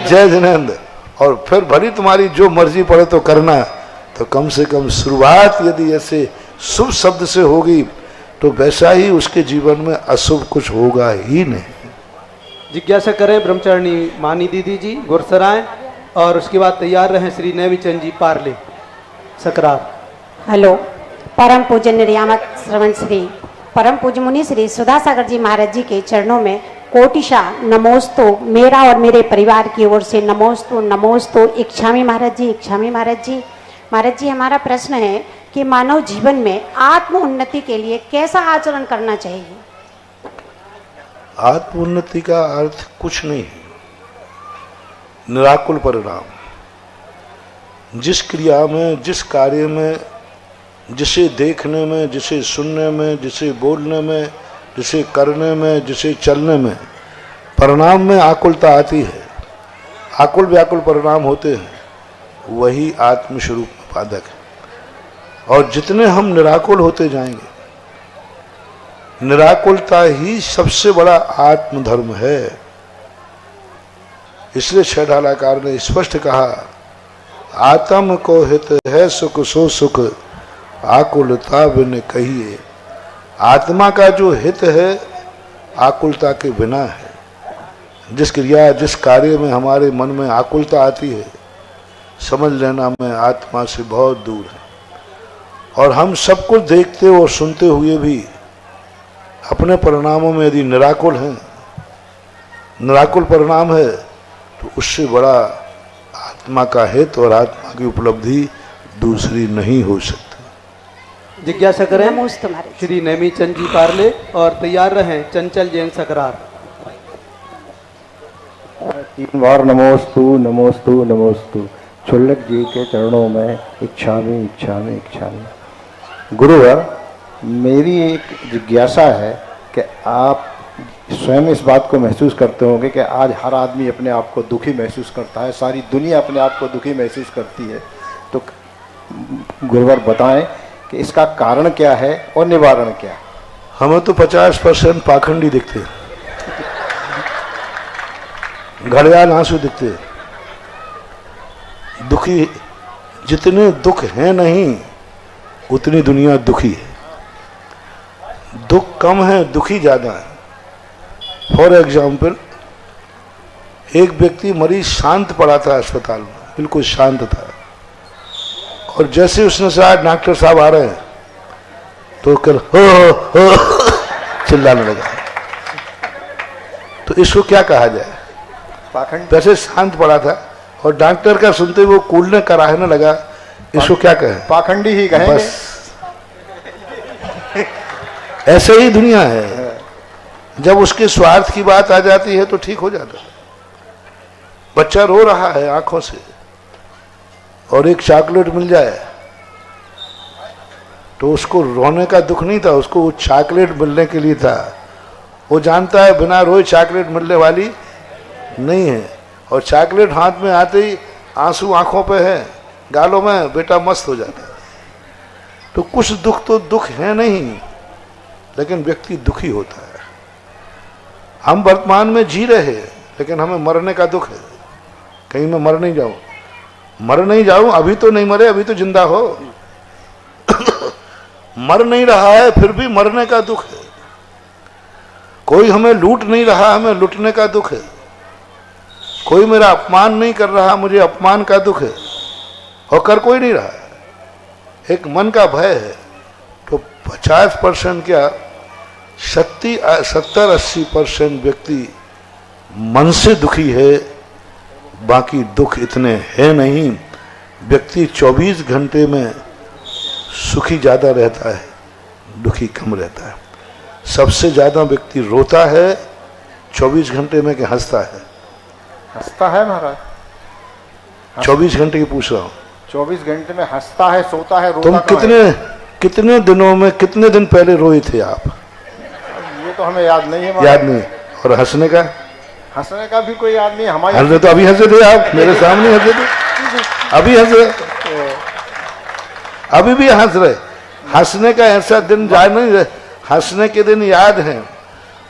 जय जिनेंद्र। और फिर भली तुम्हारी जो मर्जी पड़े तो करना, तो कम से कम शुरुआत यदि ऐसे शुभ शब्द से होगी, तो वैसा ही उसके जीवन में अशुभ कुछ होगा ही नहीं। जिज्ञासा करें ब्रह्मचारिणी मानी दीदी जी गुरसराय, और उसके बाद तैयार रहे श्री नेमीचंद जी पार्ले सकरार। हेलो, परम पूज्य निर्यामक श्रवण श्री परम पूज्य मुनि श्री सुधा सागर जी महाराज जी के चरणों में कोटिशा नमोस्तु, मेरा और मेरे परिवार की ओर से नमोस्तु नमोस्तु। इच्छामी महाराज जी, इच्छामी महाराज जी। महाराज जी, हमारा प्रश्न है कि मानव जीवन में आत्म उन्नति के लिए कैसा आचरण करना चाहिए? आत्म उन्नति का अर्थ कुछ नहीं है, निराकुल परिणाम। जिस क्रिया में, जिस कार्य में, जिसे देखने में, जिसे सुनने में, जिसे बोलने में, जिसे करने में, जिसे चलने में, परिणाम में आकुलता आती है, आकुल व्याकुल परिणाम होते हैं, वही आत्मस्वरूप में बाधक है। और जितने हम निराकुल होते जाएंगे, निराकुलता ही सबसे बड़ा आत्मधर्म है। इसलिए छठालाकार ने स्पष्ट कहा, आत्म को हित है सुख सो सुख, आकुलता बिन कहिए। आत्मा का जो हित है आकुलता के बिना है। जिस क्रिया, जिस कार्य में हमारे मन में आकुलता आती है, समझ लेना मैं आत्मा से बहुत दूर है। और हम सब कुछ देखते और सुनते हुए भी अपने परिणामों में यदि निराकुल हैं, निराकुल परिणाम है, तो उससे बड़ा आत्मा का हित और आत्मा की उपलब्धि दूसरी नहीं हो सकती। जिज्ञासा करें श्री नेमीचंद जी पार्ले, और तैयार रहें चंचल जैन सकरार। 3 बार नमोस्तु नमोस्तु नमोस्तु। छुल्लक जी के चरणों में इच्छामी इच्छामी इच्छामी। गुरुवर, मेरी एक जिज्ञासा है कि आप स्वयं इस बात को महसूस करते होंगे कि आज हर आदमी अपने आप को दुखी महसूस करता है, सारी दुनिया अपने आप को दुखी महसूस करती है, तो गुरुवर बताएं कि इसका कारण क्या है और निवारण क्या है? हमें तो 50% पाखंडी दिखते हैं, घड़ियाल आंसू दिखते हैं। दुखी, जितने दुख हैं नहीं उतनी दुनिया दुखी है। दुख कम है, दुखी ज्यादा है। फॉर एग्जाम्पल, एक व्यक्ति मरीज शांत पड़ा था अस्पताल में, बिल्कुल शांत था, और जैसे उसने कहा डॉक्टर साहब आ रहे हैं, तो कल हो चिल्लाने लगा। तो इसको क्या कहा जाए? पाखंड। वैसे शांत पड़ा था और डॉक्टर का सुनते वो कूलने कराहने लगा, इसको क्या कहें? पाखंडी ही कहेंगे। बस ऐसे ही दुनिया है। जब उसके स्वार्थ की बात आ जाती है तो ठीक हो जाता है। बच्चा रो रहा है आंखों से और एक चॉकलेट मिल जाए तो उसको रोने का दुख नहीं था, उसको वो चॉकलेट मिलने के लिए था। वो जानता है बिना रोए चॉकलेट मिलने वाली नहीं है, और चॉकलेट हाथ में आते ही आंसू आंखों पे है, गालों में, बेटा मस्त हो जाता है। तो कुछ दुख तो दुख है नहीं, लेकिन व्यक्ति दुखी होता है। हम वर्तमान में जी रहे हैं, लेकिन हमें मरने का दुख है। कहीं मैं मर नहीं जाऊं, मर नहीं जाऊं, अभी तो नहीं मरे, अभी तो जिंदा हो। मर नहीं रहा है, फिर भी मरने का दुख है। कोई हमें लूट नहीं रहा, हमें लूटने का दुख है। कोई मेरा अपमान नहीं कर रहा, मुझे अपमान का दुख है, और कर कोई नहीं रहा है। एक मन का भय है। तो 50% क्या 70-80% व्यक्ति मन से दुखी है, बाकी दुख इतने है नहीं। व्यक्ति 24 घंटे में सुखी ज़्यादा रहता है, दुखी कम रहता है। सबसे ज़्यादा व्यक्ति रोता है 24 घंटे में कि हंसता है? हंसता है महाराज। 24 घंटे की पूछ रहा हूँ। 24 घंटे में हंसता है, सोता है, रोता तुम कितने दिनों में, कितने दिन पहले रोए थे आप? ये तो हमें याद नहीं है। याद नहीं। और हंसने का? हंसने का भी कोई याद नहीं हमारे। हंस रहे तो अभी हंसे थे आप, मेरे सामने हंसे थे, अभी हंस रहे, अभी भी हंस रहे। हंसने का ऐसा दिन जा नहीं रहे, हंसने के दिन याद हैं।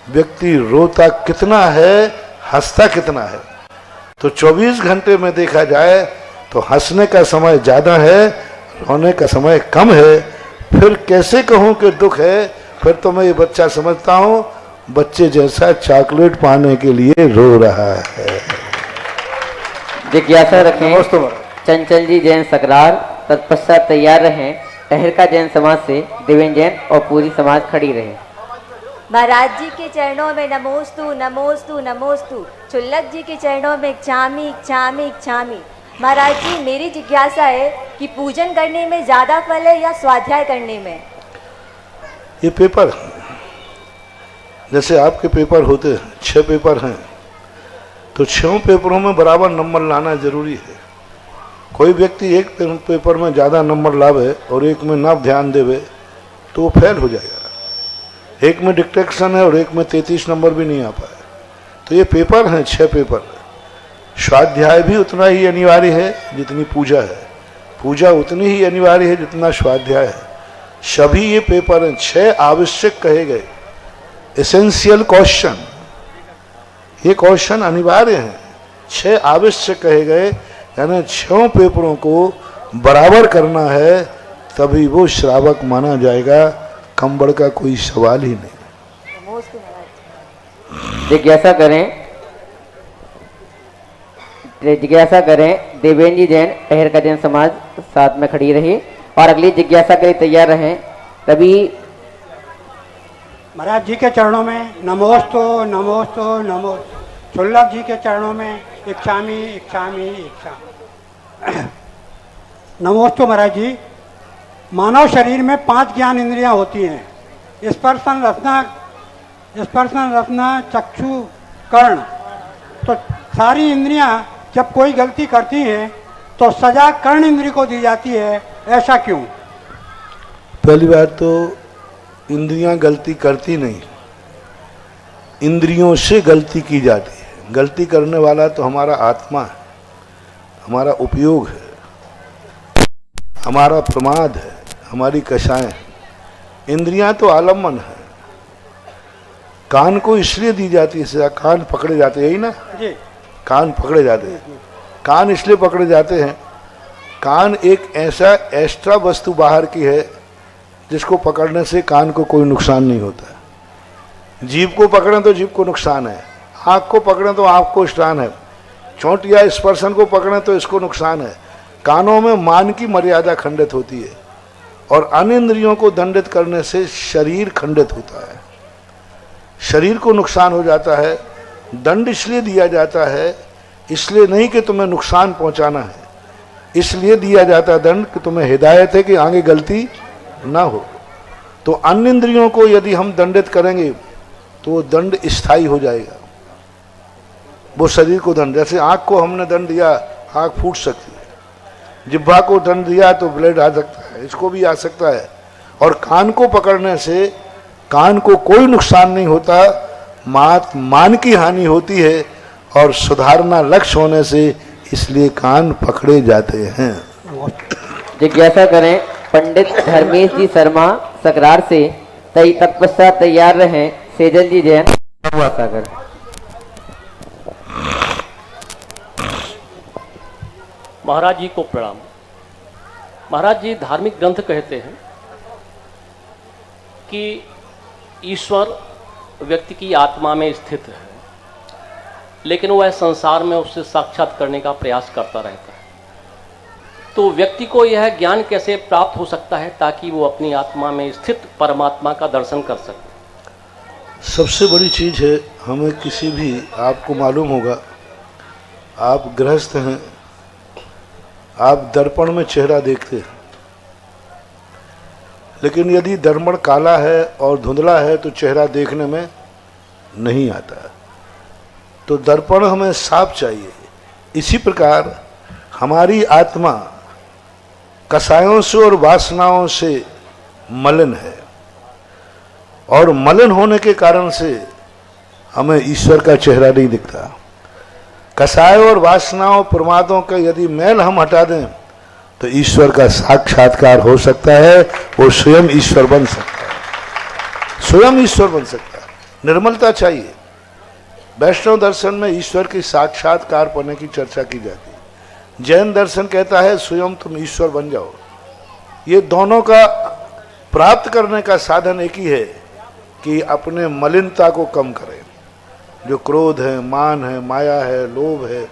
व्यक्ति रोता कितना है, हंसता कितना है। तो 24 घंटे में देखा जाए तो हंसने का समय ज्यादा है, रोने का समय कम है। फिर कैसे कहूं कि दुख है? फिर तो मैं ये बच्चा समझता हूं, बच्चे जैसा चॉकलेट पाने के लिए रो रहा है। जिज्ञासा रखें चंचल जी जैन सकरार, तत्पश्चात तैयार रहें टहरका जैन समाज से देवेंद्र जैन और पूरी समाज खड़ी रहे। महाराज जी के चरणों में नमोस्तु नमोस्तु नमोस्तु। चुल्लक जी के चरणों में इच्छामी इच्छामी इच्छामी। महाराज जी मेरी जिज्ञासा है कि पूजन करने में ज्यादा फल है या स्वाध्याय करने में? ये पेपर, जैसे आपके पेपर होते 6 पेपर हैं, तो 6 पेपरों में बराबर नंबर लाना जरूरी है। कोई व्यक्ति एक पेपर में ज़्यादा नंबर लावे और एक में ना ध्यान देवे तो वो फेल हो जाएगा। एक में डिक्टेशन है और एक में 33 नंबर भी नहीं आ पाए। तो ये पेपर हैं 6 पेपर। स्वाध्याय भी उतना ही अनिवार्य है जितनी पूजा है, पूजा उतनी ही अनिवार्य है जितना स्वाध्याय है। सभी ये पेपर हैं 6 आवश्यक कहे गए, एसेंशियल क्वेश्चन। ये क्वेश्चन अनिवार्य हैं, 6 आवश्यक कहे गए, यानी 6 पेपरों को बराबर करना है, तभी वो श्रावक माना जाएगा। कंबड़ का कोई सवाल ही नहीं। जिज्ञासा करें देवेंद्र जी जैन टहरका जैन समाज साथ में खड़ी रही और अगली जिज्ञासा के लिए तैयार रहें। तभी महाराज जी के चरणों में नमोस्तु नमोस्तु नमोस्तु। चुल्लक जी के चरणों में इच्छामी इच्छामी इच्छा। नमोस्तु महाराज जी। मानव शरीर में 5 ज्ञान इंद्रियां होती हैं, स्पर्शन रसना चक्षु कर्ण। तो सारी इंद्रियां जब कोई गलती करती हैं तो सजा कर्ण इंद्रिय को दी जाती है, ऐसा क्यों? पहली बात तो इंद्रियां गलती करती नहीं, इंद्रियों से गलती की जाती है। गलती करने वाला तो हमारा आत्मा है, हमारा उपयोग है, हमारा प्रमाद है, हमारी कषाएं। इंद्रियां तो आलम्बन है। कान को इसलिए दी जाती है सजा, कान पकड़े जाते हैं, यही ना जी? कान पकड़े जाते हैं। कान इसलिए पकड़े जाते हैं, कान एक ऐसा एक्स्ट्रा वस्तु बाहर की है जिसको पकड़ने से कान को कोई नुकसान नहीं होता है। जीभ को पकड़ें तो जीभ को नुकसान है, आँख को पकड़ें तो आँख को नुकसान है, चोट या स्पर्शन को पकड़ें तो इसको नुकसान है। कानों में मान की मर्यादा खंडित होती है और अन्य इंद्रियों को दंडित करने से शरीर खंडित होता है, शरीर को नुकसान हो जाता है। दंड इसलिए दिया जाता है, इसलिए नहीं कि तुम्हें नुकसान पहुंचाना है, इसलिए दिया जाता है दंड कि तुम्हें हिदायत है कि आगे गलती ना हो। तो अन्य इंद्रियों को यदि हम दंडित करेंगे तो दंड स्थायी हो जाएगा, वो शरीर को दंड। जैसे आँख को हमने दंड दिया, आँख फूट सकती है, जिह्वा को दंड दिया तो ब्लड आ सकता है, इसको भी आ सकता है। और कान को पकड़ने से कान को कोई नुकसान नहीं होता, मान की हानि होती है और सुधारना लक्ष्य होने से इसलिए कान पकड़े जाते हैं। जिज्ञासा करें पंडित धर्मेश जी शर्मा सकरार से, तत्पश्चात तैयार रहें सेजल जी जैन सागर। महाराज जी को प्रणाम। महाराज जी धार्मिक ग्रंथ कहते हैं कि ईश्वर व्यक्ति की आत्मा में स्थित है, लेकिन वह संसार में उससे साक्षात करने का प्रयास करता रहता है, तो व्यक्ति को यह ज्ञान कैसे प्राप्त हो सकता है ताकि वो अपनी आत्मा में स्थित परमात्मा का दर्शन कर सके? सबसे बड़ी चीज़ है, हमें किसी भी, आपको मालूम होगा, आप गृहस्थ हैं, आप दर्पण में चेहरा देखते हैं, लेकिन यदि दर्पण काला है और धुंधला है तो चेहरा देखने में नहीं आता। तो दर्पण हमें साफ चाहिए। इसी प्रकार हमारी आत्मा कसायों से और वासनाओं से मलिन है, और मलिन होने के कारण से हमें ईश्वर का चेहरा नहीं दिखता। कसाय और वासनाओं प्रमादों का यदि मैल हम हटा दें तो ईश्वर का साक्षात्कार हो सकता है, वो स्वयं ईश्वर बन सकता है, स्वयं ईश्वर बन सकता है। निर्मलता चाहिए। वैष्णव दर्शन में ईश्वर की साक्षात्कार पाने की चर्चा की जाती है। जैन दर्शन कहता है स्वयं तुम ईश्वर बन जाओ। ये दोनों का प्राप्त करने का साधन एक ही है कि अपने मलिनता को कम करें। जो क्रोध है, मान है, माया है, लोभ है,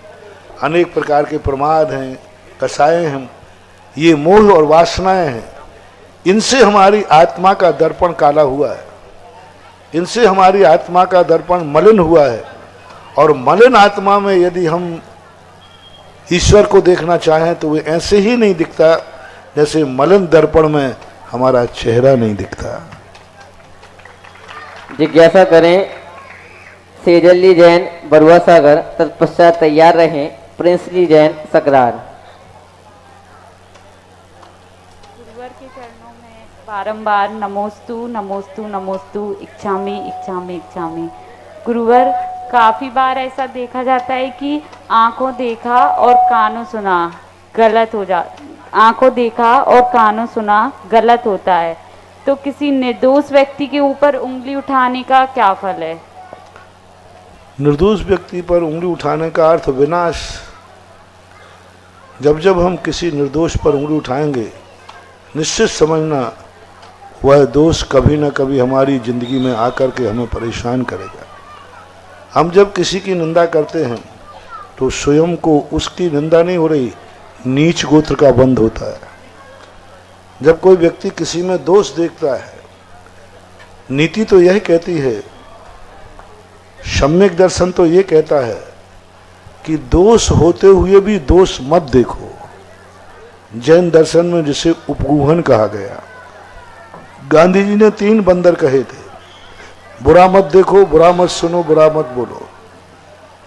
अनेक प्रकार के प्रमाद हैं, कसाए हैं, ये मोह और वासनाएं हैं, इनसे हमारी आत्मा का दर्पण काला हुआ है, इनसे हमारी आत्मा का दर्पण मलिन हुआ है। और मलिन आत्मा में यदि हम ईश्वर को देखना चाहें तो वो ऐसे ही नहीं दिखता जैसे मलिन दर्पण में हमारा चेहरा नहीं दिखता। जिज्ञासा करें सेजली जैन बरुआ सागर, तत्पश्चात तैयार रहें प्रिंसली जैन सकरार। गुरुवर के चरणों में बारंबार नमोस्तु नमोस्तु नमोस्तु इच्छामि इच्छामि इच्छामि। गुरुवर, काफ़ी बार ऐसा देखा जाता है कि आंखों देखा और कानों सुना गलत हो जा आंखों देखा और कानों सुना गलत होता है, तो किसी निर्दोष व्यक्ति के ऊपर उंगली उठाने का क्या फल है? निर्दोष व्यक्ति पर उंगली उठाने का अर्थ विनाश। जब जब हम किसी निर्दोष पर उंगली उठाएंगे, निश्चित समझना वह दोष कभी न कभी हमारी जिंदगी में आकर के हमें परेशान करेगा। हम जब किसी की निंदा करते हैं तो स्वयं को उसकी निंदा नहीं हो रही, नीच गोत्र का बंध होता है। जब कोई व्यक्ति किसी में दोष देखता है, नीति तो यही कहती है, सम्यक दर्शन तो ये कहता है कि दोष होते हुए भी दोष मत देखो। जैन दर्शन में जिसे उपगूहन कहा गया। गांधी जी ने 3 बंदर कहे थे, बुरा मत देखो, बुरा मत सुनो, बुरा मत बोलो।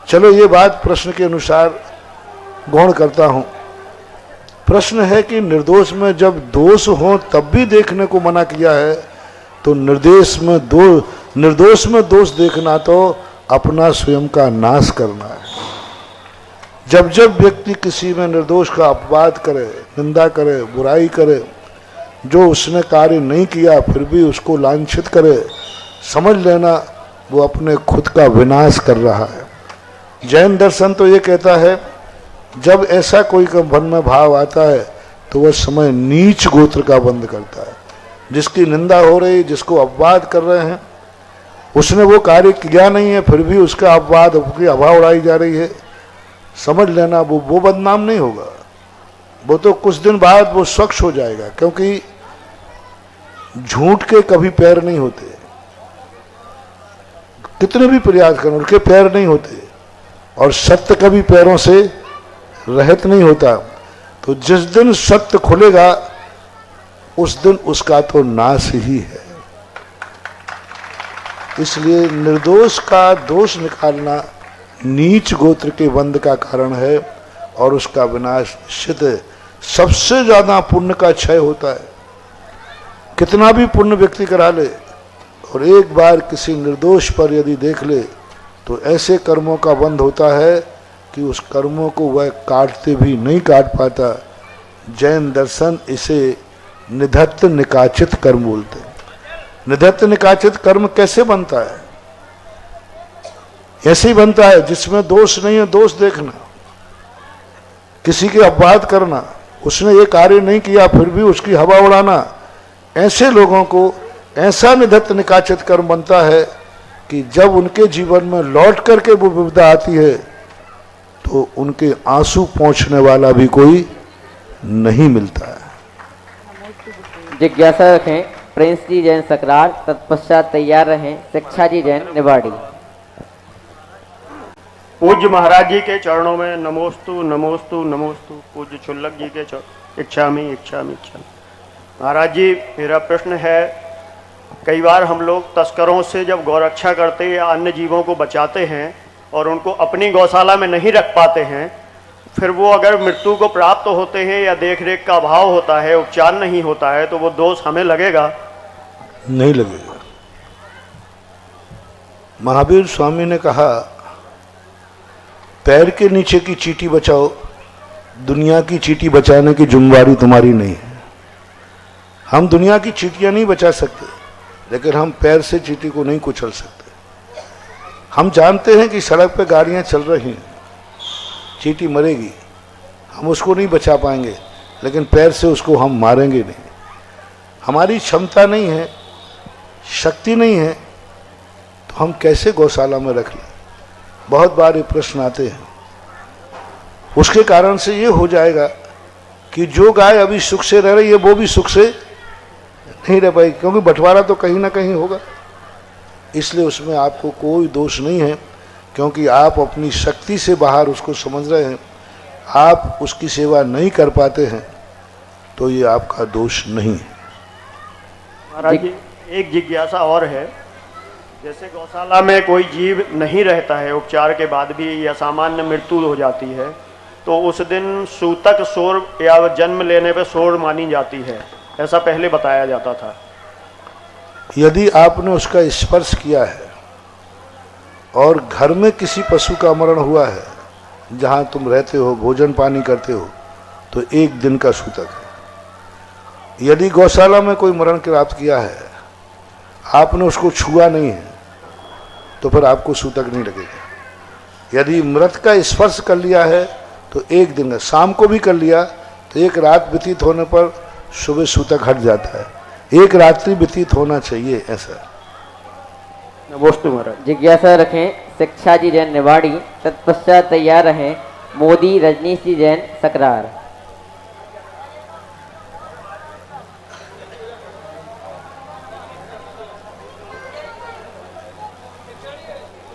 चलो ये बात प्रश्न के अनुसार गौण करता हूं। प्रश्न है कि निर्दोष में जब दोष हो तब भी देखने को मना किया है, तो निर्दोष में दोष देखना तो अपना स्वयं का नाश करना है। जब जब व्यक्ति किसी में निर्दोष का अपवाद करे, निंदा करे, बुराई करे, जो उसने कार्य नहीं किया फिर भी उसको लांछित करे, समझ लेना वो अपने खुद का विनाश कर रहा है। जैन दर्शन तो ये कहता है जब ऐसा कोई मन में भाव आता है तो वह समय नीच गोत्र का बंध करता है। जिसकी निंदा हो रही, जिसको अपवाद कर रहे हैं, उसने वो कार्य किया नहीं है फिर भी उसका अपवाद, उसकी हवा उड़ाई जा रही है, समझ लेना वो बदनाम नहीं होगा। वो तो कुछ दिन बाद वो स्वच्छ हो जाएगा, क्योंकि झूठ के कभी पैर नहीं होते। कितने भी प्रयास करें उनके पैर नहीं होते, और सत्य कभी पैरों से रहित नहीं होता। तो जिस दिन सत्य खुलेगा उस दिन उसका तो नाश ही है। इसलिए निर्दोष का दोष निकालना नीच गोत्र के बंध का कारण है और उसका विनाश निश्चित है। सबसे ज्यादा पुण्य का क्षय होता है। कितना भी पुण्य व्यक्ति करा ले और एक बार किसी निर्दोष पर यदि देख ले तो ऐसे कर्मों का बंध होता है कि उस कर्मों को वह काटते भी नहीं काट पाता। जैन दर्शन इसे निधत्त निकाचित कर्म बोलते हैं। निधत्त निकाचित कर्म कैसे बनता है? ऐसे ही बनता है जिसमें दोष नहीं है, दोष देखना, किसी के अपवाद करना, उसने ये कार्य नहीं किया फिर भी उसकी हवा उड़ाना। ऐसे लोगों को ऐसा निधत्त निकाचित कर्म बनता है कि जब उनके जीवन में लौट करके वो विपदा आती है तो उनके आंसू पोंछने वाला भी कोई नहीं मिलता है। जिज्ञासा रखें प्रिंस जी जैन सकरार, तत्पश्चात तैयार रहें शिक्षा जी जैन निवाड़ी। पूज्य महाराज जी के चरणों में नमोस्तु नमोस्तु नमोस्तु। पूज्य छुल्लक जी के इच्छामि इच्छामि इच्छामि। महाराज जी, मेरा प्रश्न है, कई बार हम लोग तस्करों से जब गौरक्षा करते या अन्य जीवों को बचाते हैं और उनको अपनी गौशाला में नहीं रख पाते हैं, फिर वो अगर मृत्यु को प्राप्त होते हैं या देख रेख का अभाव होता है, उपचार नहीं होता है, तो वो दोष हमें लगेगा? नहीं लगेगा। महावीर स्वामी ने कहा, पैर के नीचे की चींटी बचाओ, दुनिया की चींटी बचाने की जिम्मेदारी तुम्हारी नहीं है। हम दुनिया की चींटियां नहीं बचा सकते, लेकिन हम पैर से चींटी को नहीं कुचल सकते। हम जानते हैं कि सड़क पे गाड़ियां चल रही हैं, चींटी मरेगी, हम उसको नहीं बचा पाएंगे, लेकिन पैर से उसको हम मारेंगे नहीं। हमारी क्षमता नहीं है, शक्ति नहीं है, तो हम कैसे गौशाला में रख लें? बहुत बार ये प्रश्न आते हैं। उसके कारण से ये हो जाएगा कि जो गाय अभी सुख से रह रही है वो भी सुख से नहीं रह पाएगी, क्योंकि बंटवारा तो कहीं ना कहीं होगा। इसलिए उसमें आपको कोई दोष नहीं है, क्योंकि आप अपनी शक्ति से बाहर उसको समझ रहे हैं। आप उसकी सेवा नहीं कर पाते हैं तो ये आपका दोष नहीं है। महाराज जी, एक जिज्ञासा और है, जैसे गौशाला में कोई जीव नहीं रहता है, उपचार के बाद भी या सामान्य मृत्यु हो जाती है, तो उस दिन सूतक सोर या जन्म लेने पे सोर मानी जाती है, ऐसा पहले बताया जाता था। यदि आपने उसका स्पर्श किया है और घर में किसी पशु का मरण हुआ है, जहाँ तुम रहते हो, भोजन पानी करते हो, तो 1 दिन का सूतक है। यदि गौशाला में कोई मरण प्राप्त किया है, आपने उसको छुआ नहीं है, तो फिर आपको सूतक नहीं लगेगा। यदि मृत का स्पर्श कर लिया है तो 1 दिन का, शाम को भी कर लिया तो 1 रात व्यतीत होने पर सुबह सूतक हट जाता है। 1 रात्रि व्यतीत होना चाहिए, ऐसा। नमोस्तु महाराज। जिज्ञासा रखें शिक्षा जी जैन निवाड़ी, तत्पश्चात तैयार रहें मोदी रजनीश जी जैन सकरार।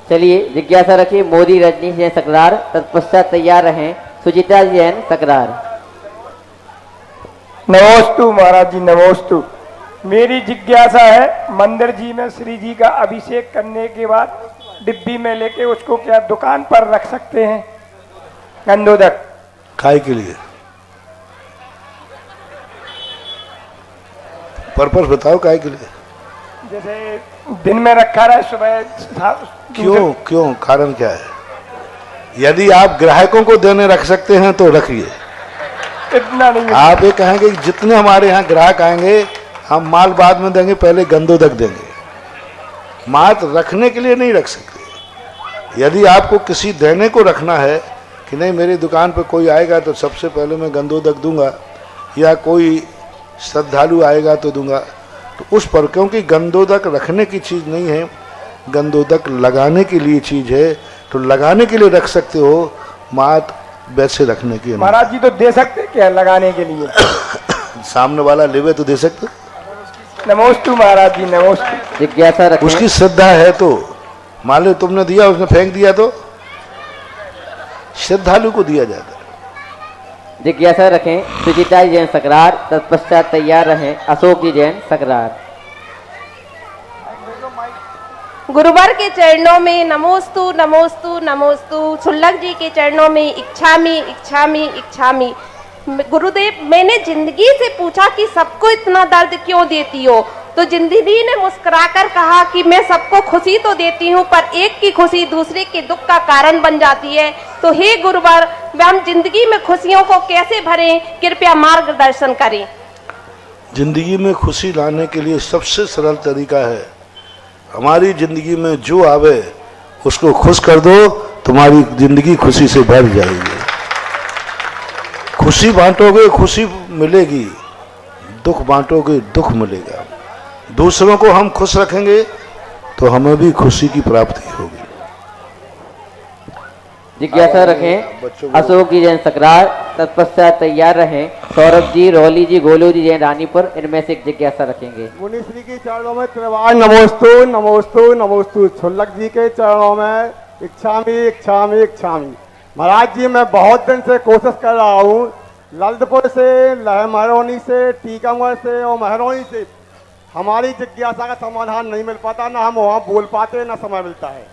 चलिए, जिज्ञासा रखिए मोदी रजनीश जैन सकरार, तत्पश्चात तैयार रहें सुचिता जी जैन सकरार। नमोस्तु महाराज जी, नमोस्तु। मेरी जिज्ञासा है, मंदिर जी में श्री जी का अभिषेक करने के बाद डिब्बी में लेके उसको क्या दुकान पर रख सकते हैं? गंधोदक खाए के लिए पर्पस बताओ, काय के लिए? जैसे दिन में रखा रहा, सुबह क्यों कारण क्या है? यदि आप ग्राहकों को देने रख सकते हैं तो रखिए। इतना नहीं। आप ये कहेंगे जितने हमारे यहाँ ग्राहक आएंगे हम माल बाद में देंगे, पहले गंधोदक देंगे। माल रखने के लिए नहीं रख सकते। यदि आपको किसी देने को रखना है कि नहीं मेरी दुकान पर कोई आएगा तो सबसे पहले मैं गंधोदक दूंगा, या कोई श्रद्धालु आएगा तो दूंगा, तो उस पर, क्योंकि गंधोदक रखने की चीज़ नहीं है, गंधोदक लगाने के लिए चीज़ है, तो लगाने के लिए रख सकते हो, मात वैसे रखने की। महाराज जी तो दे सकते क्या लगाने के लिए? सामने वाला लेवे तो दे सकते। नमोस्तु महाराज जी, नमोस्तु। जिज्ञासा रखें, उसकी श्रद्धा है तो मान लो तुमने दिया, उसने फेंक दिया तो श्रद्धालु को दिया जाता है। जिज्ञासा रखें सुचिता जी जैन सकरार, तत्पश्चात तैयार रहें अशोक जी जैन सकरार। गुरुवर के चरणों में नमोस्तु नमोस्तु नमोस्तु। छुल्लक जी के चरणों में इच्छामि इच्छामि इच्छामि। गुरुदेव, मैंने जिंदगी से पूछा कि सबको इतना दर्द क्यों देती हो, तो जिंदगी ने मुस्कुराकर कहा कि मैं सबको खुशी तो देती हूँ, पर एक की खुशी दूसरे के दुख का कारण बन जाती है। तो हे गुरुवर, हम जिंदगी में खुशियों को कैसे भरें, कृपया मार्गदर्शन करें। जिंदगी में खुशी लाने के लिए सबसे सरल तरीका है, हमारी जिंदगी में जो आवे उसको खुश कर दो, तुम्हारी जिंदगी खुशी से भर जाएगी। खुशी बांटोगे खुशी मिलेगी, दुख बांटोगे दुख मिलेगा। दूसरों को हम खुश रखेंगे तो हमें भी खुशी की प्राप्ति होगी। जिज्ञासा रखें अशोक जी जैन सकरार, तत्पश्चात तैयार रहें सौरभ जी, रोली जी, गोलू जी जैन रानीपुर, इनमें से एक जिज्ञासा रखेंगे। मुनिश्री के चरणों में त्रिवार नमोस्तु नमोस्तु नमोस्तु। छुल्लक जी के चरणों में इच्छामी इच्छामी इच्छामी। महाराज जी मैं बहुत दिन से कोशिश कर रहा हूँ, ललितपुर से, महरौनी से, टीकमगढ़ से और महरौनी से हमारी जिज्ञासा का समाधान नहीं मिल पाता, ना हम वहाँ बोल पाते, ना समय मिलता है।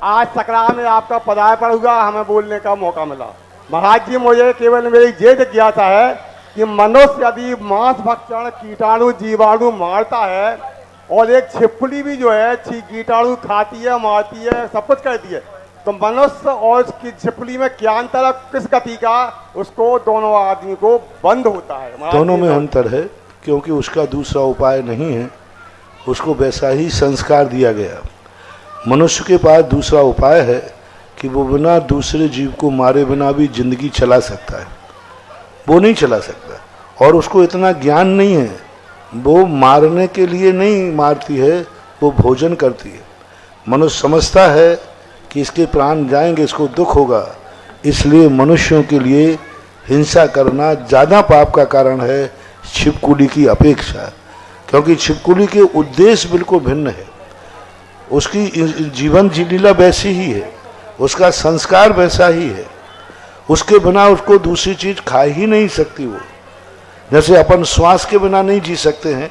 आज सकरा में आपका पदार्पण हुआ, हमें बोलने का मौका मिला। महाराज जी मुझे केवल मेरी ये जिज्ञासा है कि मनुष्य यदि मांस भक्षण कीटाणु जीवाणु मारता है और एक छिपकली भी जो है कीटाणु खाती है, मारती है, सब कुछ करती है, तो मनुष्य और उसकी छिपकली में क्या अंतर है, किस गति का उसको दोनों आदमी को बंद होता है? दोनों में अंतर है, क्योंकि उसका दूसरा उपाय नहीं है, उसको वैसा ही संस्कार दिया गया। मनुष्य के पास दूसरा उपाय है कि वो बिना दूसरे जीव को मारे बिना भी जिंदगी चला सकता है, वो नहीं चला सकता। और उसको इतना ज्ञान नहीं है, वो मारने के लिए नहीं मारती है, वो भोजन करती है। मनुष्य समझता है कि इसके प्राण जाएंगे, इसको दुख होगा, इसलिए मनुष्यों के लिए हिंसा करना ज़्यादा पाप का कारण है छिपकली की अपेक्षा, क्योंकि छिपकली के उद्देश्य बिल्कुल भिन्न है। उसकी जीवन लीला वैसी ही है, उसका संस्कार वैसा ही है, उसके बिना उसको दूसरी चीज खा ही नहीं सकती। वो जैसे अपन श्वास के बिना नहीं जी सकते हैं,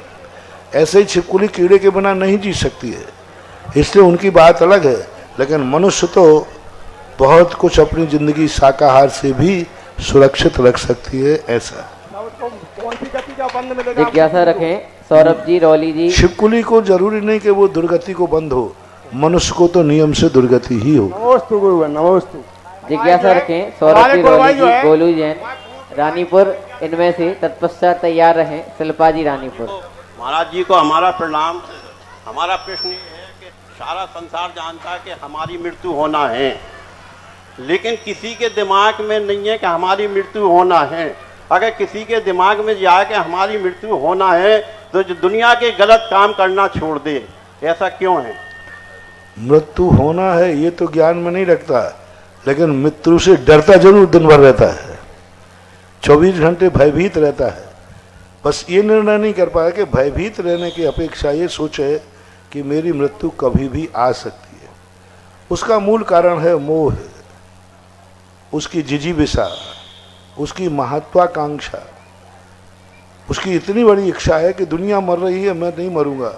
ऐसे ही छिपकली कीड़े के बिना नहीं जी सकती है, इसलिए उनकी बात अलग है। लेकिन मनुष्य तो बहुत कुछ अपनी जिंदगी शाकाहार से भी सुरक्षित रख सकती है। ऐसा जिज्ञासा रखें सौरभ जी, रौली जी। छिपकली को जरूरी नहीं कि वो दुर्गति को बंद हो, मनुष्य को तो नियम से दुर्गति ही हो। नमोस्तु गुरुवर नमोस्तु। जिज्ञासा रखें सौरभ जी, रौली जी, गोलू जैन रानीपुर, इनमें से तत्पश्चात तैयार रहें शिल्पा जी रानीपुर। महाराज जी को हमारा प्रणाम। हमारा प्रश्न ये है कि सारा संसार जानता है कि हमारी मृत्यु होना है, लेकिन किसी के दिमाग में नहीं है कि हमारी मृत्यु होना है। अगर किसी के दिमाग में जाए कि हमारी मृत्यु होना है तो जो दुनिया के गलत काम करना छोड़ दे, ऐसा क्यों है? मृत्यु होना है ये तो ज्ञान में नहीं रखता, लेकिन मृत्यु से डरता जरूर दिन भर रहता है, 24 घंटे भयभीत रहता है। बस ये निर्णय नहीं कर पाया कि भयभीत रहने की अपेक्षा ये सोचे कि मेरी मृत्यु कभी भी आ सकती है। उसका मूल कारण है मोह, उसकी जिजीविषा, उसकी महत्वाकांक्षा, उसकी इतनी बड़ी इच्छा है कि दुनिया मर रही है, मैं नहीं मरूंगा।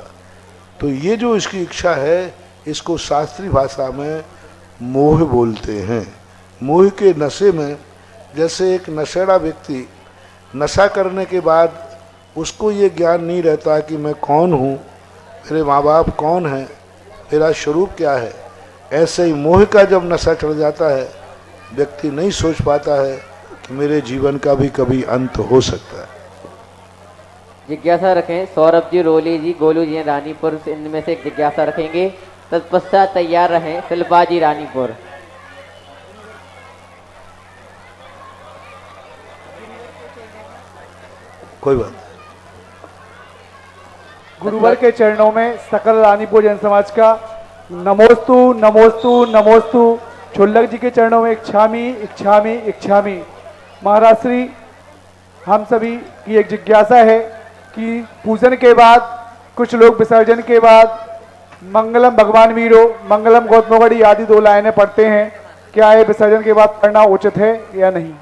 तो ये जो इसकी इच्छा है, इसको शास्त्रीय भाषा में मोह बोलते हैं। मोह के नशे में, जैसे एक नशेड़ा व्यक्ति नशा करने के बाद उसको ये ज्ञान नहीं रहता कि मैं कौन हूँ, मेरे माँ बाप कौन हैं, मेरा स्वरूप क्या है, ऐसे ही मोह का जब नशा चढ़ जाता है, व्यक्ति नहीं सोच पाता है कि मेरे जीवन का भी कभी अंत हो सकता है। जिज्ञासा रखें सौरभ जी, रोली जी, गोलू जी रानीपुर, इनमें से एक जिज्ञासा रखेंगे। तत्पश्चात तैयार रहें शिल्पा जी रानीपुर। कोई बात। गुरुवर के चरणों में सकल रानीपुर जैन समाज का नमोस्तु नमोस्तु नमोस्तु। छुल्लक जी के चरणों में इच्छामी इच्छामी इच्छामी। महाराज श्री, हम सभी की एक जिज्ञासा है कि पूजन के बाद कुछ लोग विसर्जन के बाद मंगलम भगवान वीरो, मंगलम गौतमगढ़ी आदि 2 लाइनें पढ़ते हैं। क्या ये विसर्जन के बाद पढ़ना उचित है या नहीं?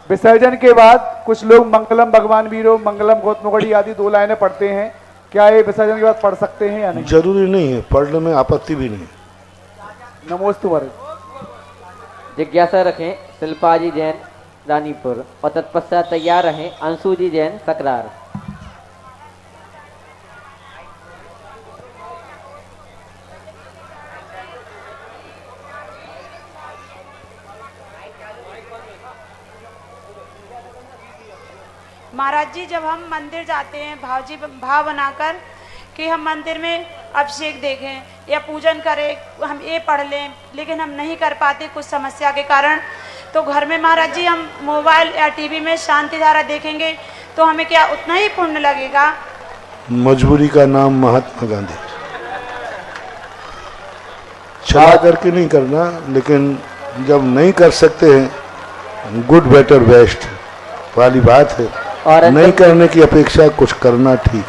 विसर्जन के बाद कुछ लोग मंगलम भगवान वीरो, मंगलम गौतमगढ़ी आदि 2 लाइनें पढ़ते हैं, क्या ये विसर्जन के बाद पढ़ सकते हैं या नहीं? जरूरी नहीं है, पढ़ने में आपत्ति भी नहीं। नमोस्तु महाराज। जिज्ञासा रखें शिल्पा जी जैन रानीपुर और तत्पश्चात तैयार रहें अंशु जी जैन सकरार। महाराज जी, जब हम मंदिर जाते हैं भाव बनाकर कि हम मंदिर में अभिषेक देखें या पूजन करें, हम ये पढ़ लें, लेकिन हम नहीं कर पाते कुछ समस्या के कारण, तो घर में महाराज जी हम मोबाइल या टीवी में शांति धारा देखेंगे तो हमें क्या उतना ही पुण्य लगेगा? मजबूरी का नाम महात्मा गांधी। चला करके नहीं करना, लेकिन जब नहीं कर सकते हैं गुड बेटर बेस्ट वाली बात है, और नहीं करने की अपेक्षा कुछ करना ठीक।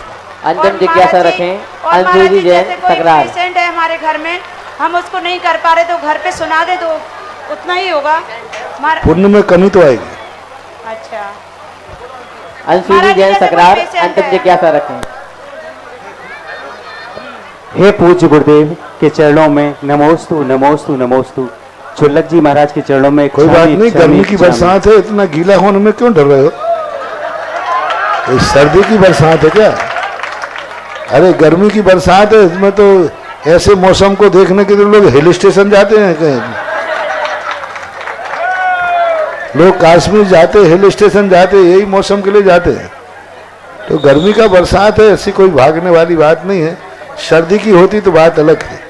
अंतिम जिज्ञासा रखें। अंशु जी जैन सकरार। पेशेंट है हमारे घर में, हम उसको नहीं कर पा रहे तो घर पे सुना दे तो उतना ही होगा। पुण्य में कमी तो आएगी। अच्छा। अंशु जी जैन सकरार, अंतिम जिज्ञासा रखें। हे पूज्य गुरुदेव के चरणों में नमोस्तु नमोस्तु नमोस्तु। चुल्लक जी महाराज के चरणों में कोई बात नहीं, गर्मी की बरसात है, इतना गीला होने में क्यों डर रहे हो? ये सर्दी की बरसात है क्या? अरे गर्मी की बरसात है, इसमें तो ऐसे मौसम को देखने के लिए लोग हिल स्टेशन जाते हैं, कहीं लोग कश्मीर जाते, हिल स्टेशन जाते, यही मौसम के लिए जाते हैं। तो गर्मी का बरसात है, ऐसी कोई भागने वाली बात नहीं है। सर्दी की होती तो बात अलग है,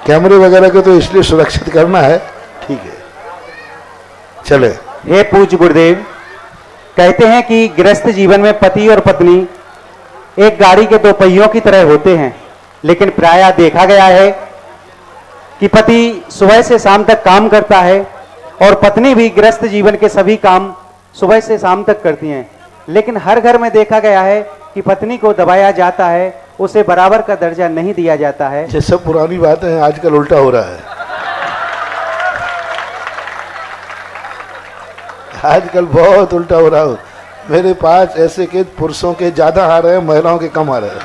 कैमरे वगैरह को तो इसलिए सुरक्षित करना है। ठीक है, चले। हे पूज्य गुरुदेव, कहते हैं कि गृहस्थ जीवन में पति और पत्नी एक गाड़ी के दो पहियों की तरह होते हैं, लेकिन प्रायः देखा गया है कि पति सुबह से शाम तक काम करता है और पत्नी भी गृहस्थ जीवन के सभी काम सुबह से शाम तक करती हैं, लेकिन हर घर में देखा गया है कि पत्नी को दबाया जाता है, उसे बराबर का दर्जा नहीं दिया जाता है। ये सब पुरानी बातें हैं, आजकल उल्टा हो रहा है। आजकल बहुत उल्टा हो रहा है। मेरे पास ऐसे के पुरुषों के ज्यादा आ रहे हैं, महिलाओं के कम आ रहे हैं।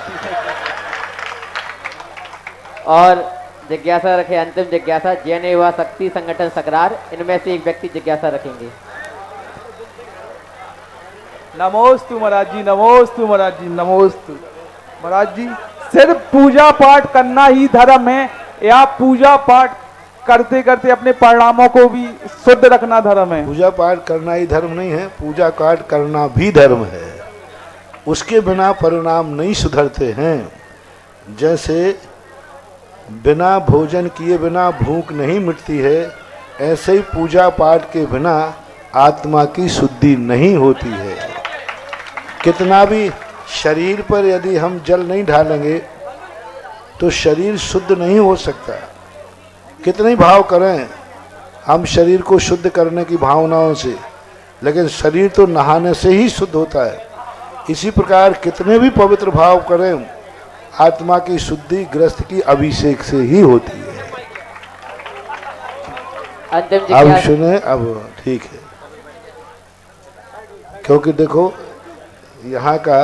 और जिज्ञासा रखे अंतिम जिज्ञासा जैन युवा शक्ति संगठन सकरार, इनमें से एक व्यक्ति जिज्ञासा रखेंगे। नमोस्तु महाराज जी, नमोस्तु महाराज जी, नमोस्तु महाराज जी। सिर्फ पूजा पाठ करना ही धर्म है या पूजा पाठ करते करते अपने परिणामों को भी शुद्ध रखना धर्म है? पूजा पाठ करना ही धर्म नहीं है, पूजा पाठ करना भी धर्म है। उसके बिना परिणाम नहीं सुधरते हैं। जैसे बिना भोजन किए बिना भूख नहीं मिटती है, ऐसे ही पूजा पाठ के बिना आत्मा की शुद्धि नहीं होती है। कितना भी शरीर पर यदि हम जल नहीं ढालेंगे तो शरीर शुद्ध नहीं हो सकता। कितने भाव करें हम शरीर को शुद्ध करने की भावनाओं से, लेकिन शरीर तो नहाने से ही शुद्ध होता है। इसी प्रकार कितने भी पवित्र भाव करें, आत्मा की शुद्धि गृहस्थ की अभिषेक से ही होती है। अब सुने, अब ठीक है, क्योंकि देखो यहाँ का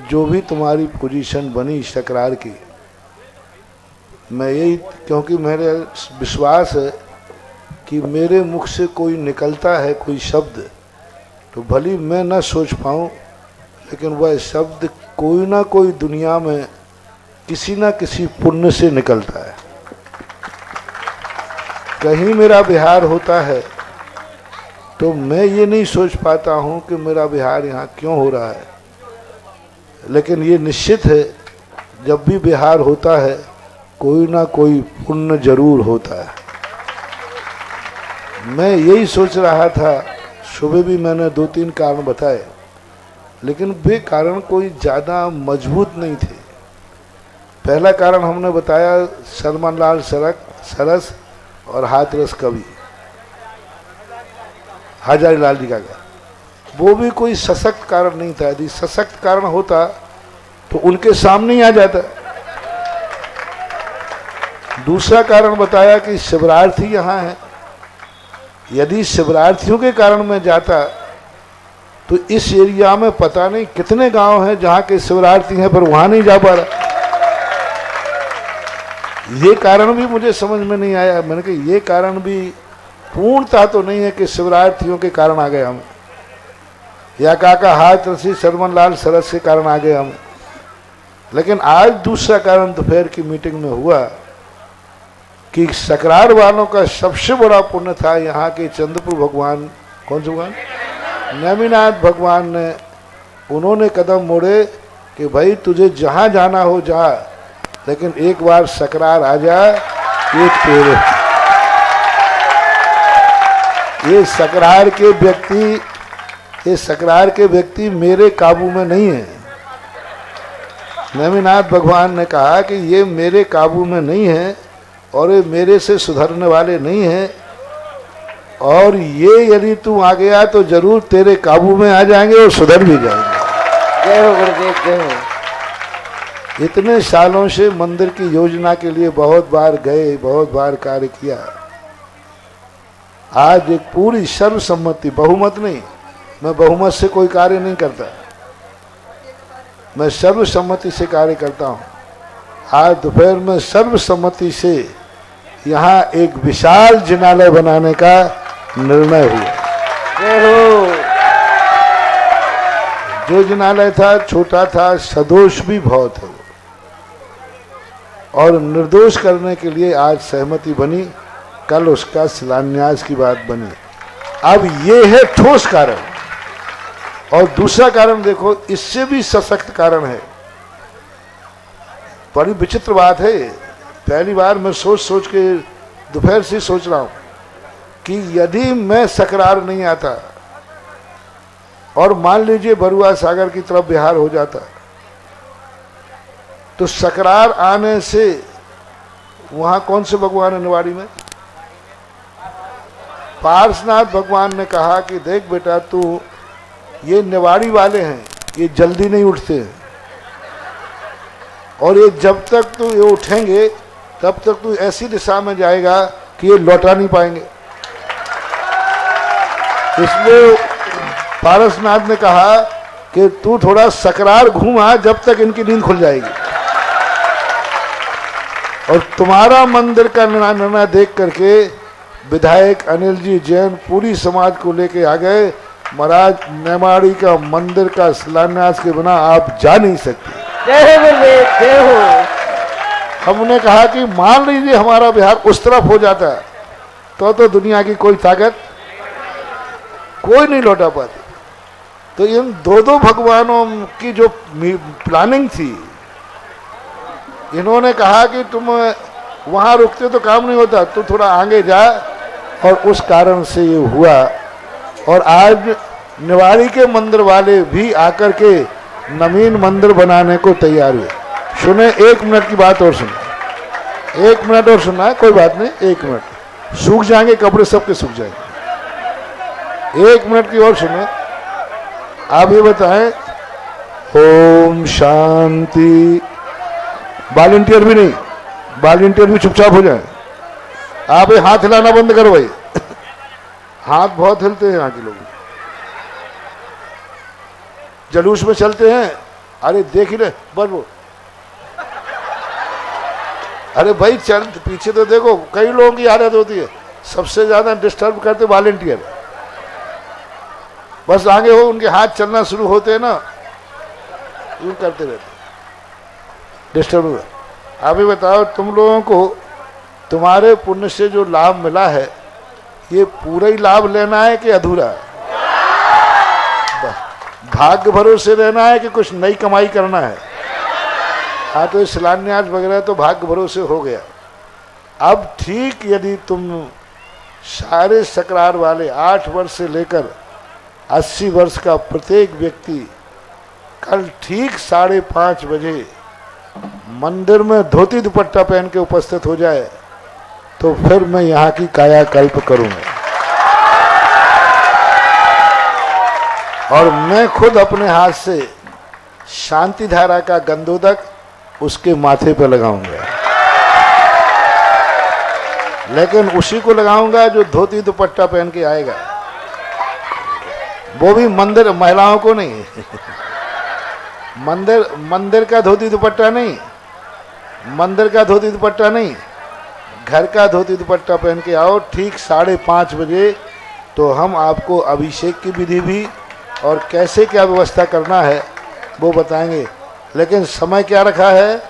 जो भी तुम्हारी पोजीशन बनी सकरार की, मैं यही, क्योंकि मेरे विश्वास है कि मेरे मुख से कोई निकलता है कोई शब्द, तो भली मैं न सोच पाऊँ, लेकिन वह शब्द कोई ना कोई दुनिया में किसी ना किसी पुण्य से निकलता है। कहीं मेरा विहार होता है तो मैं ये नहीं सोच पाता हूँ कि मेरा विहार यहाँ क्यों हो रहा है, लेकिन ये निश्चित है जब भी विहार होता है कोई ना कोई पुण्य जरूर होता है। मैं यही सोच रहा था, सुबह भी मैंने 2-3 कारण बताए, लेकिन वे कारण कोई ज़्यादा मजबूत नहीं थे। पहला कारण हमने बताया सलमान लाल सरस और हाथरस कवि हजारी लाल जी का, वो भी कोई सशक्त कारण नहीं था। यदि सशक्त कारण होता तो उनके सामने ही आ जाता। दूसरा कारण बताया कि शिवरार्थी यहाँ है, यदि शिवरार्थियों के कारण में जाता तो इस एरिया में पता नहीं कितने गांव हैं जहाँ के शिवरार्थी हैं पर वहाँ नहीं जा पा रहा। ये कारण भी मुझे समझ में नहीं आया। मैंने कहा ये कारण भी पूर्णता तो नहीं है कि शिवरार्थियों के कारण आ गए हम, या काका हाथ रसी सलमान लाल सरस के कारण आ गए हम। लेकिन आज दूसरा कारण दोपहर की मीटिंग में हुआ कि सकरार वालों का सबसे बड़ा पुण्य था यहाँ के चंद्रपुर भगवान, कौन से भगवान, नेमिनाथ भगवान ने, उन्होंने कदम मोड़े कि भाई तुझे जहाँ जाना हो जा, लेकिन एक बार सकरार आ जा। ये सकरार के व्यक्ति मेरे काबू में नहीं है। नेमिनाथ भगवान ने कहा कि ये मेरे काबू में नहीं है और ये मेरे से सुधरने वाले नहीं हैं, और ये यदि तू आ गया तो जरूर तेरे काबू में आ जाएंगे और सुधर भी जाएंगे। जय हो गुरुदेव, जय हो। इतने सालों से मंदिर की योजना के लिए बहुत बार गए, बहुत बार कार्य किया। आज एक पूरी सर्वसम्मति, बहुमत नहीं, मैं बहुमत से कोई कार्य नहीं करता, मैं सर्वसम्मति से कार्य करता हूँ। आज दोपहर में सर्वसम्मति से यहाँ एक विशाल जिनालय बनाने का निर्णय हुआ। जो जिनालय था छोटा था, सदोष भी बहुत है, और निर्दोष करने के लिए आज सहमति बनी, कल उसका शिलान्यास की बात बनी। अब ये है ठोस कारण, और दूसरा कारण देखो, इससे भी सशक्त कारण है। बड़ी विचित्र बात है, पहली बार मैं सोच सोच के दोपहर से सोच रहा हूं कि यदि मैं सकरार नहीं आता और मान लीजिए बरुआ सागर की तरफ बिहार हो जाता, तो सकरार आने से वहां कौन से भगवान है निवाड़ी में? पार्श्वनाथ भगवान ने कहा कि देख बेटा, तू ये निवाड़ी वाले हैं, ये जल्दी नहीं उठते हैं, और ये जब तक तू ये उठेंगे तब तक तू ऐसी दिशा में जाएगा कि ये लौटा नहीं पाएंगे। इसलिए पारसनाथ ने कहा कि तू थोड़ा सकरार घूमा जब तक इनकी नींद खुल जाएगी। और तुम्हारा मंदिर का निर्णय देख करके विधायक अनिल जी जैन पूरी समाज को लेके आ गए, महाराज नेमाड़ी का मंदिर का शिलान्यास के बिना आप जा नहीं सकते। जय हो, जय हो। हमने कहा कि मान लीजिए हमारा बिहार उस तरफ हो जाता है तो दुनिया की कोई ताकत कोई नहीं लौटा पाती। तो इन दो भगवानों की जो प्लानिंग थी, इन्होंने कहा कि तुम वहां रुकते तो काम नहीं होता, तू थोड़ा आगे जा, और उस कारण से ये हुआ। और आज निवाड़ी के मंदिर वाले भी आकर के नवीन मंदिर बनाने को तैयार हुए। सुने, 1 मिनट की बात और सुने, 1 मिनट और सुनना है, कोई बात नहीं, 1 मिनट, सूख जाएंगे कपड़े, सबके सूख जाएंगे। 1 मिनट की और सुने। आप ये बताएं, ओम शांति। वॉलंटियर भी नहीं, वॉलंटियर भी चुपचाप हो जाए। आप ये हाथ हिलाना बंद करो भाई, हाथ बहुत हिलते हैं यहाँ के लोग, जलूस में चलते हैं। अरे देख ही रहे बस वो, अरे भाई चल पीछे तो देखो, कई लोगों की आदत होती है, सबसे ज्यादा डिस्टर्ब करते वॉलंटियर। बस आगे हो, उनके हाथ चलना शुरू होते हैं ना, यूं करते रहते, डिस्टर्ब हुआ। अभी बताओ, तुम लोगों को तुम्हारे पुण्य से जो लाभ मिला है, ये पूरा ही लाभ लेना है कि अधूरा? भाग्य भरोसे रहना है कि कुछ नई कमाई करना है? हाँ, तो शिलान्यास वगैरह तो भाग्य भरोसे हो गया। अब ठीक यदि तुम सारे सकरार वाले 8 वर्ष से लेकर 80 वर्ष का प्रत्येक व्यक्ति कल ठीक 5:30 बजे मंदिर में धोती दुपट्टा पहन के उपस्थित हो जाए, तो फिर मैं यहाँ की कायाकल्प करूंगा। और मैं खुद अपने हाथ से शांति धारा का गंधोदक उसके माथे पर लगाऊंगा, लेकिन उसी को लगाऊंगा जो धोती दुपट्टा पहन के आएगा, वो भी मंदिर, महिलाओं को नहीं। मंदिर का धोती दुपट्टा नहीं, मंदिर का धोती दुपट्टा नहीं, घर का धोती दुपट्टा पहन के आओ ठीक 5:30 बजे। तो हम आपको अभिषेक की विधि भी और कैसे क्या व्यवस्था करना है वो बताएंगे। लेकिन समय क्या रखा है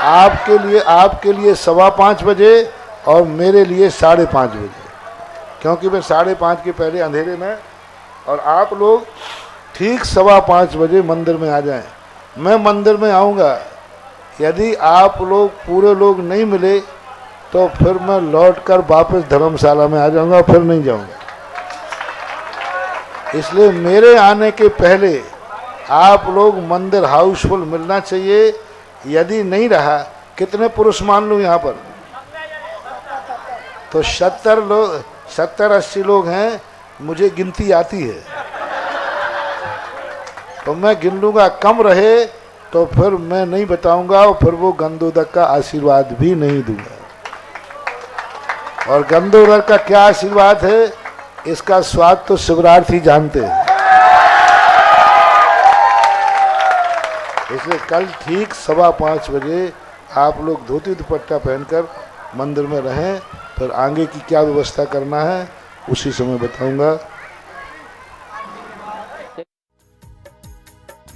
आपके लिए 5:15 बजे और मेरे लिए 5:30 बजे, क्योंकि मैं 5:30 के पहले अंधेरे में, और आप लोग ठीक 5:15 बजे मंदिर में आ जाएं। मैं मंदिर में आऊँगा, यदि आप लोग पूरे लोग नहीं मिले तो फिर मैं लौटकर वापस धर्मशाला में आ जाऊँगा, फिर नहीं जाऊँगा। इसलिए मेरे आने के पहले आप लोग मंदिर हाउसफुल मिलना चाहिए। यदि नहीं रहा, कितने पुरुष मान लूँ यहाँ पर? तो 70-80 लोग हैं, मुझे गिनती आती है, तो मैं गिन लूंगा। कम रहे तो फिर मैं नहीं बताऊंगा और फिर वो गंधोदक का आशीर्वाद भी नहीं दूंगा। और गंधोदक का क्या आशीर्वाद है, इसका स्वाद तो शिवरार्थी जानते हैं। इसलिए कल ठीक 5:15 बजे आप लोग धोती दुपट्टा पहनकर मंदिर में रहें। फिर आगे की क्या व्यवस्था करना है उसी समय बताऊंगा।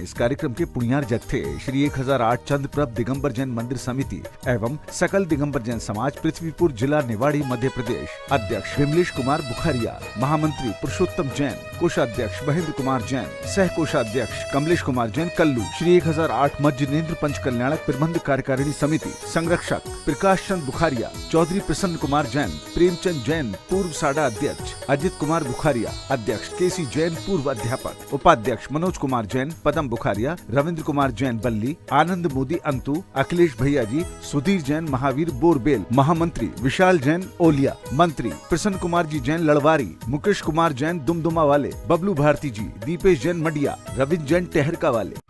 इस कार्यक्रम के पुण्यार जत्थे श्री 1008 चंद्रप्रभ दिगंबर जैन मंदिर समिति एवं सकल दिगंबर जैन समाज पृथ्वीपुर जिला निवाड़ी मध्य प्रदेश अध्यक्ष विमलेश कुमार बुखारिया, महामंत्री पुरुषोत्तम जैन, कोषाध्यक्ष महेंद्र कुमार जैन, सह कोषाध्यक्ष कमलेश कुमार जैन कल्लू, श्री 1008 मज्जिनेन्द्र पंच कल्याणक प्रबंध कार्यकारिणी समिति संरक्षक प्रकाश चंद बुखारिया, चौधरी प्रसन्न कुमार जैन, प्रेमचंद जैन पूर्व साडा अध्यक्ष, अजित कुमार बुखारिया अध्यक्ष, केसी जैन पूर्व अध्यापक, उपाध्यक्ष मनोज कुमार जैन, पदम बुखारिया, रविंद्र कुमार जैन बल्ली, आनंद मोदी अंतु, अखिलेश भैया जी, सुधीर जैन महावीर बोरबेल, महामंत्री विशाल जैन ओलिया, मंत्री प्रसन्न कुमार जी जैन लड़वारी, मुकेश कुमार जैन दुमदुमा वाले, बबलू भारती जी, दीपेश जैन मडिया, रविंद्र जैन टहरका वाले।